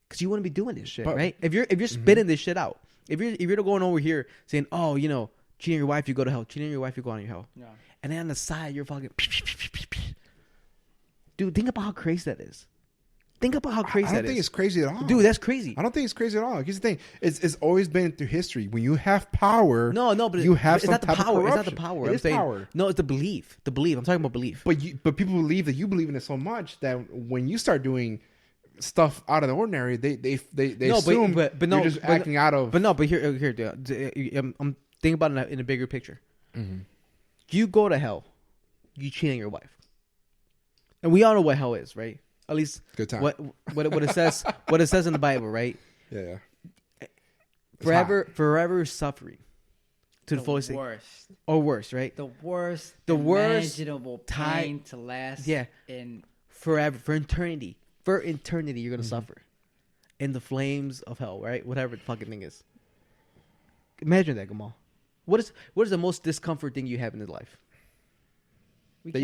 because you wouldn't be doing this shit, right? If you're spitting this shit out, if you're going over here saying, oh, Cheating on your wife, you go to hell. Cheating on your wife, you go on your hell. Yeah. And then on the side, you're fucking. Dude, think about how crazy that is. Think about how crazy that is. I don't think it's crazy at all. Dude, that's crazy. I don't think it's crazy at all. Here's the thing. It's always been through history. When you have power, No, but you have it's some not the type of power. It's not the corruption. power. It I'm is saying, power. No, it's the belief. The belief. I'm talking about belief. But people believe that you believe in it so much that when you start doing stuff out of the ordinary, they No, assume but no, you're just but- acting out of. But here, I'm thinking about it in a bigger picture. Mhm. You go to hell. You cheat on your wife. And we all know what hell is, right? At least Good time. what it says what it says in the Bible, right? Yeah. It's Forever suffering to the fullest, worst. or worse, right? The worst time imaginable pain to last. Yeah. In Forever, for eternity, you're gonna Mm-hmm. suffer in the flames of hell, right? Whatever the fucking thing is. Imagine that, Gamal. What is the most discomfort thing you have in your life? we They-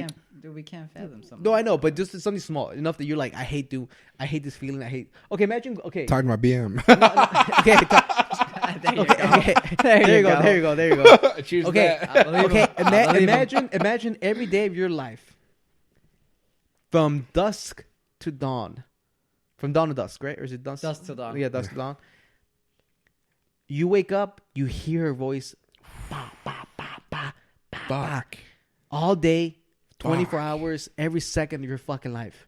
can't fathom something. No, I know, but just something small enough that you're like, I hate this feeling. Okay, imagine. Okay, Talking about BM. okay, there you go. there you go. Cheers to Okay, that. okay. Imagine every day of your life, from dusk to dawn, from dawn to dusk, right? Or is it dusk? Dusk till dawn. Yeah, dusk to dawn. You wake up, you hear her voice, Fuck. all day, 24 Fuck. hours, every second of your fucking life.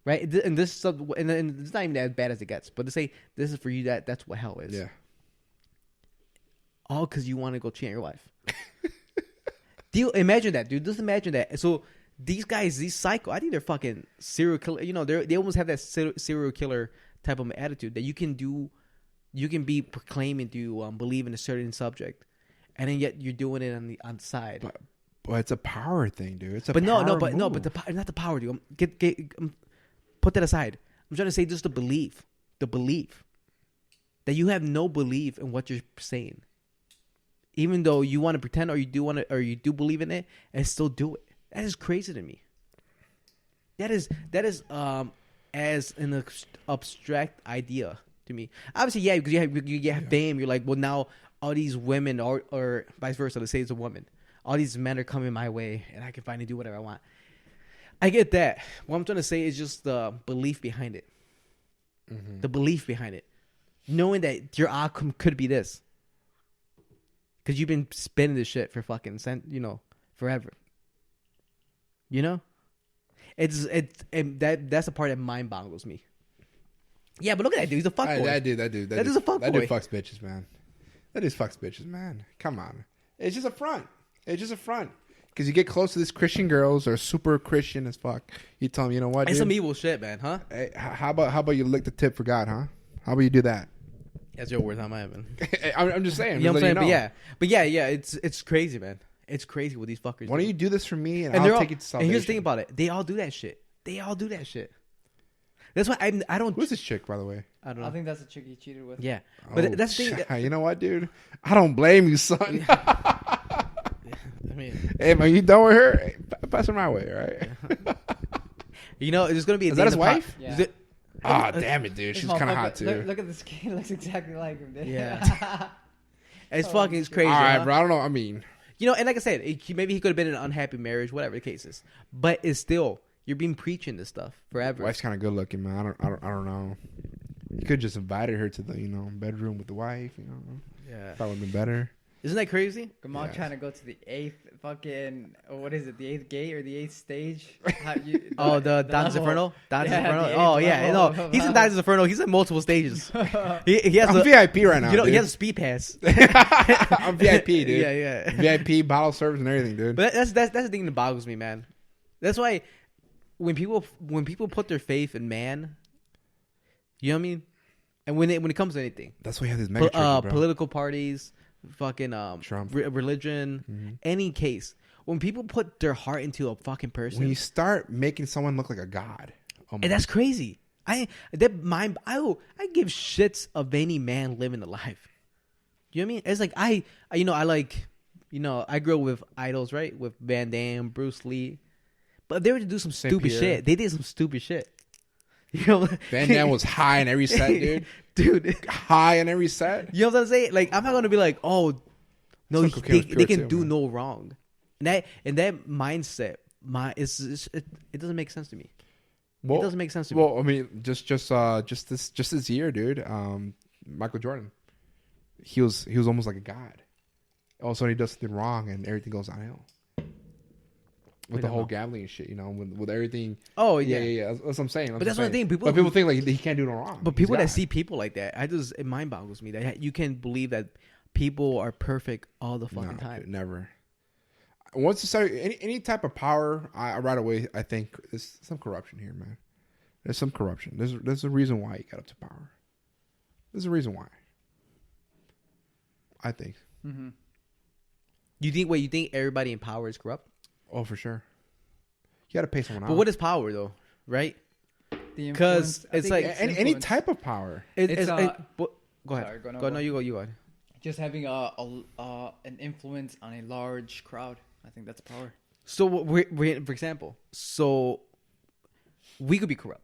Right? And this is and it's not even as bad as it gets. But to say this is for you, that's what hell is. Yeah. All because you want to go cheat on your wife. Imagine that, dude. Just imagine that. So these guys, these psycho, I think they're fucking serial killer. You know, they almost have that serial killer type of attitude that you can do. You can be proclaiming to believe in a certain subject, and then yet you're doing it on the side. But it's a power thing, dude. It's a But power not move. the power, dude. Put that aside. I'm trying to say just the belief that you have no belief in what you're saying, even though you want to pretend or you do believe in it and still do it. That is crazy to me. That is as an abstract idea to me. Obviously, yeah, because you get fame. You're like, well, now all these women or vice versa. Let's say it's a woman. All these men are coming my way, and I can finally do whatever I want. I get that. What I'm trying to say is just the belief behind it. Mm-hmm. The belief behind it. Knowing that your outcome could be this. Because you've been spinning this shit for fucking, forever. You know? That's the part that mind boggles me. Yeah, but look at that dude. He's a fuckboy. That dude. That is a fuckboy. That dude fucks bitches, man. That dude fucks bitches, man. Come on. It's just a front. Because you get close to these Christian girls, are super Christian as fuck. You tell them, you know what, It's dude? some evil shit, man, huh? Hey, how about you lick the tip for God, huh? How about you do that? That's your words, not mine. I'm just saying. You know what I'm saying? letting you know. But yeah, it's crazy, man. It's crazy what these fuckers Why do. don't you do this for me and they're I'll all, take it to salvation? And here's the thing about it. They all do that shit. That's why I don't... Who's this chick, by the way? I don't know. I think that's a chick he cheated with. Yeah. But that's the thing. You know what, dude? I don't blame you, son. I mean... Hey, man, you done with her? Hey, pass her my way, all right? You know, there's going to be a Is day that in his the wife? Yeah. Ah, damn it, dude. She's kind of hot, too. Look at the skin. Looks exactly like him, dude. Yeah. It's fucking it's crazy. All right, huh? bro. I don't know. I mean... You know, and like I said, maybe he could have been in an unhappy marriage, whatever the case is. But it's still, you're being preaching this stuff forever. Wife's kind of good looking, man. I don't know. You could just invited her to the bedroom with the wife. Yeah. Probably been better. Isn't that crazy? Gamal Yeah. trying to go to the 8th fucking, what is it, the 8th gate or the 8th stage? The Dante's Inferno? Dante's Yeah, Inferno? the Oh, eighth yeah. level. No, he's in Dante's Inferno. He's in multiple stages. He has I'm a VIP right now, dude. he has a speed pass. I'm VIP, dude. Yeah. VIP, bottle service, and everything, dude. But that's the thing that boggles me, man. That's why when people put their faith in man, you know what I mean? And when it comes to anything, That's why you have this mega bro. political parties, fucking Trump. religion, any case, when people put their heart into a fucking person, When you start making someone look like a god, and that's crazy. I give shits of any man living a life. You know what I mean? It's like I grew up with idols, right? With Van Damme, Bruce Lee, but they were to do some Saint stupid Pierre. shit. They did some stupid shit. You know, Van Damme was high in every set, dude. Dude, High in every set. you know what I'm saying? Like, I'm not gonna be like, oh, No, Some cocaine was they pure can too, do man. no wrong. And that mindset, it doesn't make sense to me. Well, it doesn't make sense to me. Well, I mean, just this year, dude. Michael Jordan, he was almost like a god. All of a sudden, he does something wrong, and everything goes downhill. With the whole gambling and shit, with everything. Oh yeah. That's what I'm saying. But that's one thing. People think like he can't do no wrong. But people that see people like that, it mind boggles me that you can believe that people are perfect all the fucking time. Dude, never. Once you start any type of power, right away I think there's some corruption here, man. There's some corruption. There's a reason why he got up to power. There's a reason why. I think. Mm-hmm. You think everybody in power is corrupt? Oh, for sure. You got to pay someone out. But what is power though, right? Because it's like any type of power. Go ahead. Sorry, go No, you go. Just having an influence on a large crowd. I think that's power. So we're for example, we could be corrupt.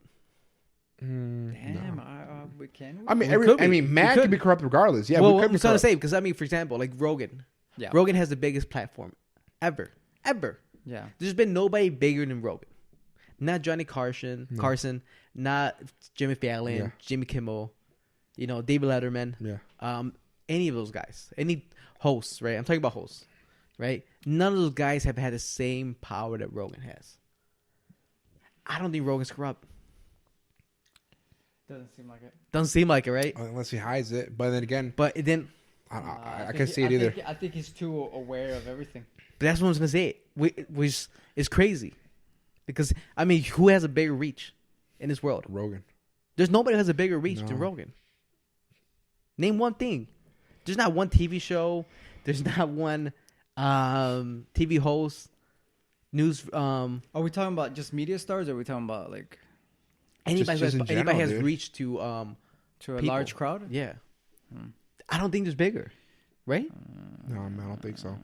Damn, No. we can. I mean, man can be corrupt regardless. Yeah, well, we could be I'm trying to corrupt. say because for example, like Rogan. Yeah. Rogan has the biggest platform ever. Yeah. There's been nobody bigger than Rogan. Not Johnny Carson, not Jimmy Fallon, Jimmy Kimmel, David Letterman. Yeah. Any of those guys, any hosts, right? I'm talking about hosts, right? None of those guys have had the same power that Rogan has. I don't think Rogan's corrupt. Doesn't seem like it. Doesn't seem like it, right? Unless he hides it. But then again, I can't see it either. I think he's too aware of everything. But that's what I was gonna say. Which is crazy, because I mean, who has a bigger reach in this world? Rogan. There's nobody who has a bigger reach than Rogan. Name one thing. There's not one TV show. There's not one TV host. News. Are we talking about just media stars, or are we talking about like anybody just who in has, general, has dude. reach to a people. large crowd? Yeah. I don't think there's bigger, right? No, man, I don't think so.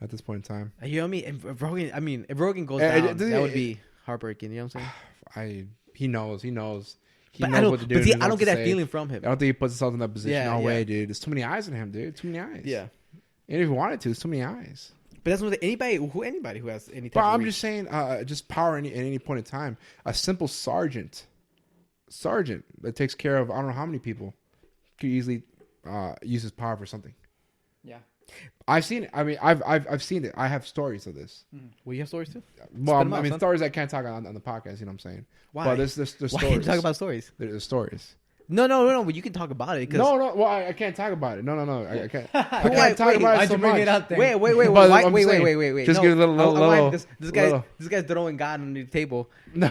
At this point in time, You know what I mean? If Rogan goes down, that would be heartbreaking. You know what I'm saying? He knows. He knows But what to do. But see, and he I don't knows get to that say. feeling from him. I don't think he puts himself in that position. Yeah, No yeah. way, dude. There's too many eyes on him, dude. Too many eyes. Yeah. And if he wanted to, there's too many eyes. But that's what anybody who has any type But of I'm reach. just saying, just power at any point in time. A simple sergeant that takes care of I don't know how many people could easily use his power for something. Yeah. I've seen it. I mean, I've seen it. I have stories of this. Well, you have stories too? Well, them out, I mean, son. stories I can't talk on the podcast. You know what I'm saying? Why? But there's Why stories. can't you talk about stories? There's stories. No. But you can talk about it. No. Well, I can't talk about it. No. I can't. I Wait, can't talk about it why'd so you bring much. it up then? Wait. But I'm saying, Wait. just No, give it a little. This little. guy's throwing God on the table. No.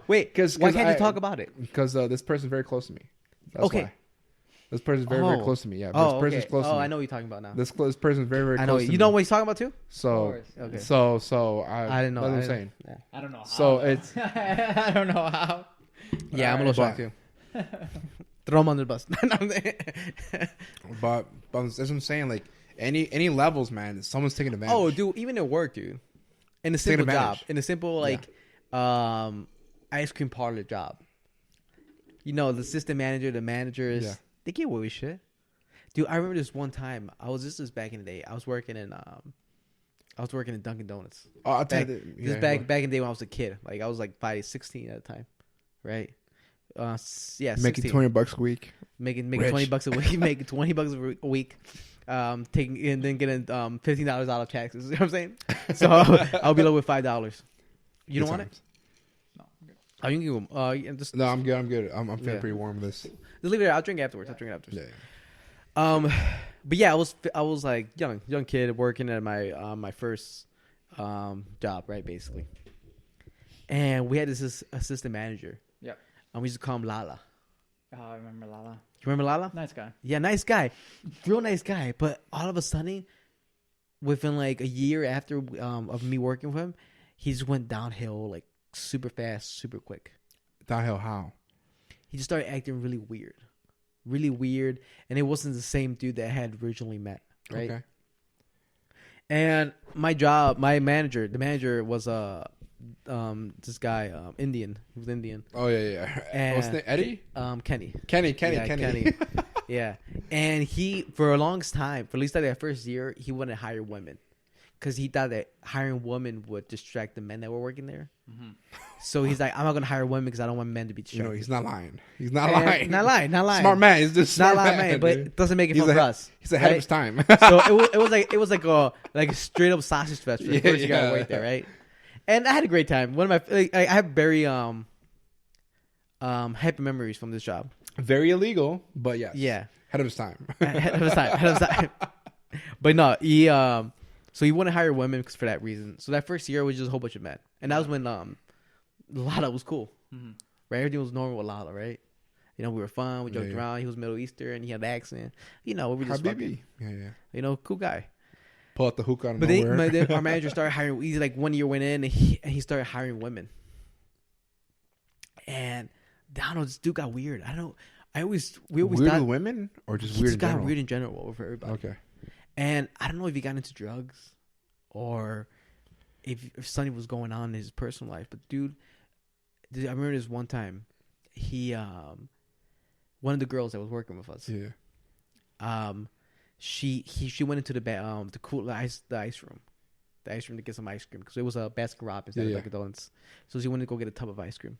Wait. Why can't you I- talk about it? Because this person's very close to me. That's Okay. why. This person's very, very close to me. Yeah. This person's okay. close to me. I know what you're talking about now. This person's very, very I close know. to me. You know what he's talking about too? So, Okay. so I didn't know. That's what I'm I saying. Yeah. I don't know how. So it's I don't know how. Yeah, I'm a little shocked too. Throw him under the bus. but that's what I'm saying. Like any levels, man, someone's taking advantage. Oh, dude, even at work, dude. In a Taking simple job, advantage. in a simple ice cream parlor job. The assistant manager, the managers, they get away with shit. Dude, I remember this one time. This is back in the day. I was working in Dunkin' Donuts. Oh, I'll tell Back, you. this is back in the day when I was a kid. Like I was like 16 at the time, right? Yeah, 16. Making $20 a week. making Rich. $20 a week, making $20 a week, taking and then getting $15 out of taxes. You know what I'm saying? So I'll be low with $5. You don't want it? No. I'm good. Oh, you can give them. Just No, I'm good. I'm feeling Yeah. pretty warm with this. leave it there. I'll drink it afterwards. Yeah. But yeah, I was like young kid working at my first job, right, basically. And we had this assistant manager. Yep. And we used to call him Lala. Oh, I remember Lala. You remember Lala? Nice guy. Yeah, nice guy. Real nice guy. But all of a sudden, within like a year after of me working with him, he just went downhill like super fast, super quick. Downhill how? He just started acting really weird. Really weird. And it wasn't the same dude that I had originally met. Right? Okay. And the manager was this guy, Indian. He was Indian. Oh yeah. And What's the name? Eddie? Kenny. Kenny. Yeah, Kenny. Yeah, and he for a long time, for at least like that first year, he wouldn't hire women because he thought that hiring women would distract the men that were working there. Mm-hmm. So he's like, I'm not gonna hire women because I don't want men to be distracted. He's not lying. He's not lying. Not lying. Smart man. He's just not smart lying, man. But dude. it doesn't make it He's fun for us. He's ahead of right? his time. So it was like a straight up sausage fest for the first year I worked there, right? And I had a great time. One of my I have very happy memories from this job. Very illegal, but yes. Yeah. Ahead of his time. Ahead of his time. But no, so he wouldn't hire women for that reason. So that first year was just a whole bunch of men, and that was when Lala was cool, right? Everything was normal with Lala, right? We were fun. We joked around. He was Middle Eastern. He had an accent. We were just fucking. Yeah. Cool guy. Pull out the hookah out of But nowhere. then our manager started hiring. He's like 1 year went in, and he started hiring women. And I don't know, this dude got weird. I don't know. We always weird thought with women or just he weird just in got general? weird in general for everybody. Okay. And I don't know if he got into drugs or if something was going on in his personal life. But dude, I remember this one time. He one of the girls that was working with us. Yeah. She went into the ice room to get some ice cream because it was a Baskin Robbins at Dunkin' Donuts. So she went to go get a tub of ice cream,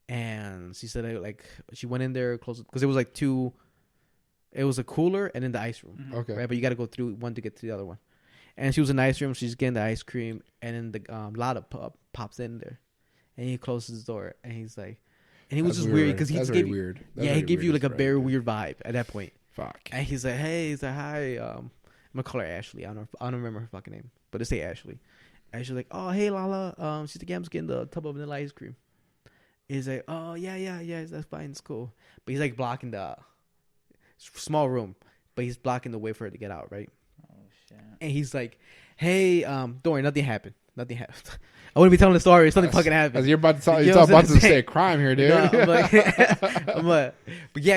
and she said she went in there close because it was like two. It was a cooler and then the ice room. Okay. Right, but you got to go through one to get to the other one. And she was in the ice room. She's getting the ice cream, and then the Lada pops in there, and he closes the door, and he's like, and he was just weird because he just gave you weird. he gave you like a very weird vibe at that point. Fuck. And he's like, hey, he's like, hi. I'm gonna call her Ashley. I don't remember her fucking name, but it's say Ashley. And she's like, oh, hey, Lala. She's like, yeah, I'm just getting the tub of vanilla ice cream. He's like, oh, yeah, that's fine, it's cool. But he's like blocking the small room, but he's blocking the way for her to get out, right? Oh shit. And he's like, hey, don't worry, nothing happened. I wouldn't be telling the story. Something fucking happened. As you're about to say a crime here, dude. No,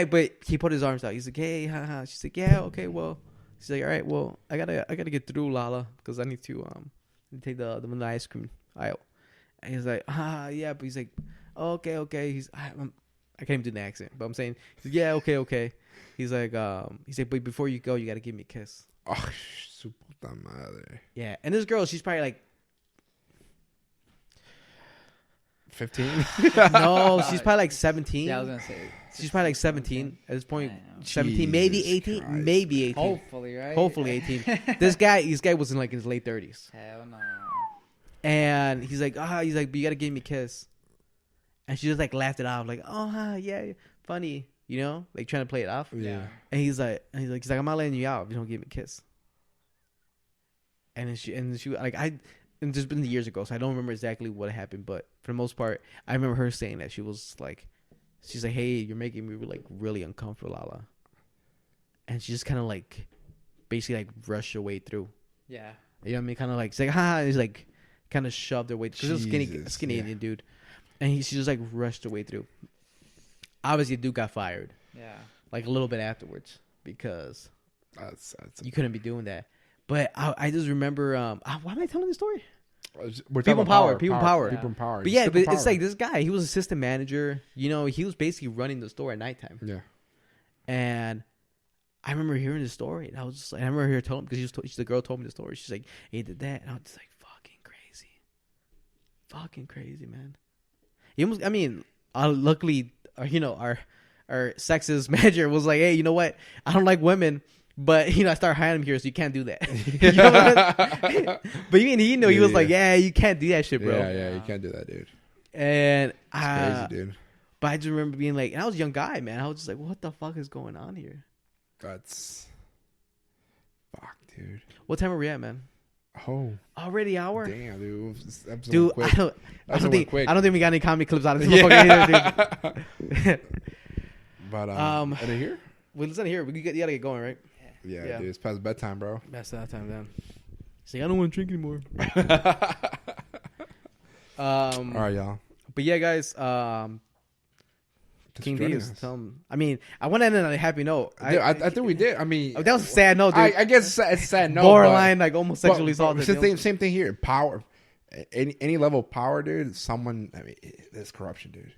but he put his arms out. He's like, hey, haha. She's like, yeah, okay, well. She's like, all right, well, I gotta get through, Lala, because I need to take the vanilla ice cream aisle. And he's like, yeah, but he's like, okay. I can't even do the accent, but I'm saying, he's like, yeah, okay. He's like, but before you go, you gotta give me a kiss. Oh, su puta madre. Yeah, and this girl, she's probably like 15? No, she's probably like 17. Yeah, I was gonna say. She's probably like 17 at this point. Damn. 17, maybe Jesus 18, Christ. maybe 18. Hopefully, right? Hopefully 18. This guy was in like his late 30s. Hell no. And he's like, but you gotta give me a kiss. And she just like laughed it off, like, yeah, funny, like trying to play it off. Yeah. And he's like, I'm not letting you out if you don't give me a kiss. And then she like and this been years ago, so I don't remember exactly what happened, but for the most part, I remember her saying that she's like, hey, you're making me like really uncomfortable, Lala. And she just kind of like, basically like rushed her way through. Yeah. You know what I mean? Kind of like, she's like, and he's like, kind of shoved her way because it was skinny Indian dude, and she just like rushed her way through. Obviously, the dude got fired. Yeah. Like a little bit afterwards because That's you couldn't be doing that. But I just remember, why am I telling this story? We're People talking power. People power. People power. But yeah, but it's like this guy, he was assistant manager. He was basically running the store at nighttime. Yeah. And I remember hearing the story, and I was just like, I remember her telling because the girl told me the story. She's like, he did that, and I was just like, fucking crazy, man. He almost, I mean, luckily, our sexist manager was like, hey, you know what? I don't like women. But I started hiring him here, so you can't do that. But even he was like, "Yeah, you can't do that shit, bro." Yeah, you can't do that, dude. And It's crazy, dude. But I just remember being like, and I was a young guy, man. I was just like, "What the fuck is going on here?" That's fuck, dude. What time are we at, man? Oh, already an hour. Damn, dude. This episode Dude, went quick. I don't think we got any comedy clips out of this Yeah. motherfucker either, dude. But are they here? Well, listen here. You gotta get going, right? Yeah, dude. It's past bedtime, bro. That's that time, then. He's like, I don't want to drink anymore. All right, y'all. But yeah, guys. King D is tell him. I mean, I want to end on a happy note. I think we did. I mean, that was a sad note, dude. I guess it's a sad note. Borderline, like almost sexually assaulted. Same thing here. Power, any level of power, dude. Someone. I mean, there's corruption, dude.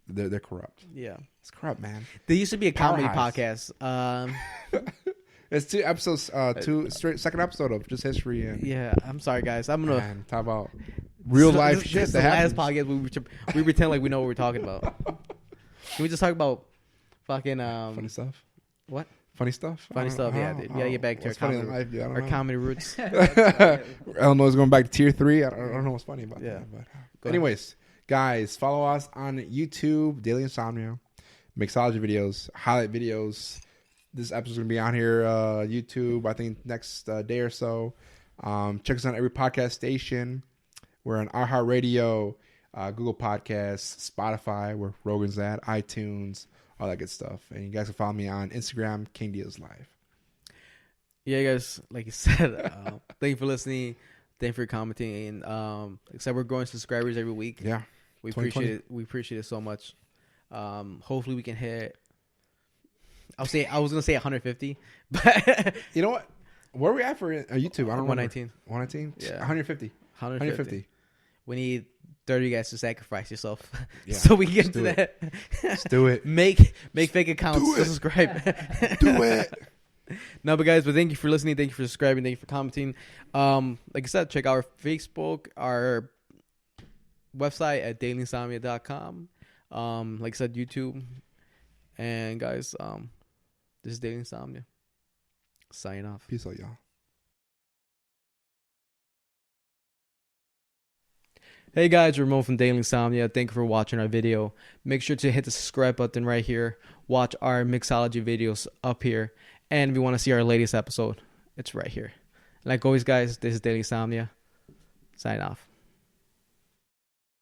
they're corrupt. Yeah. It's corrupt, man. There used to be a comedy Powerhouse. podcast. It's 2 episodes, second episode of just history and Yeah, I'm sorry, guys. I'm gonna man, talk about real life this shit is that the happens. last podcast we pretend like we know what we're talking about. Can we just talk about fucking Funny stuff. what? Funny stuff. Funny stuff, yeah, dude. We gotta get back to what's our funny in comedy, life, dude? I don't our know. comedy roots. Illinois going back to tier 3. I don't know what's funny about Yeah. that. But Go anyways, guys, follow us on YouTube, Daily Insomnia, mixology videos, highlight videos. This episode's gonna be on here, YouTube. I think next day or so. Check us on every podcast station. We're on iHeartRadio, Google Podcasts, Spotify, where Rogan's at, iTunes, all that good stuff. And you guys can follow me on Instagram, King Deals Live. Yeah, guys, like you said, thank you for listening. Thank you for commenting. Like I said, we're growing subscribers every week. Yeah. We 2020. appreciate it. We appreciate it so much. Hopefully we can hit. I was gonna say 150, but You know what? Where are we at for YouTube? I don't know. 119. 119? Yeah. 150. 150. We need 30 guys to sacrifice yourself, Yeah. so we can get Let's to do that. Let's do it. Make fake accounts Do to it. subscribe. Do it. No, but guys, thank you for listening. Thank you for subscribing. Thank you for commenting. Like I said, check out our Facebook, our website at dailyinsomnia.com. Like I said, YouTube. And guys, this is Daily Insomnia. Signing off. Peace out, y'all. Hey guys, Ramon from Daily Insomnia. Thank you for watching our video. Make sure to hit the subscribe button right here. Watch our mixology videos up here. And if you want to see our latest episode, it's right here. Like always, guys, this is Daily Insomnia. Sign off.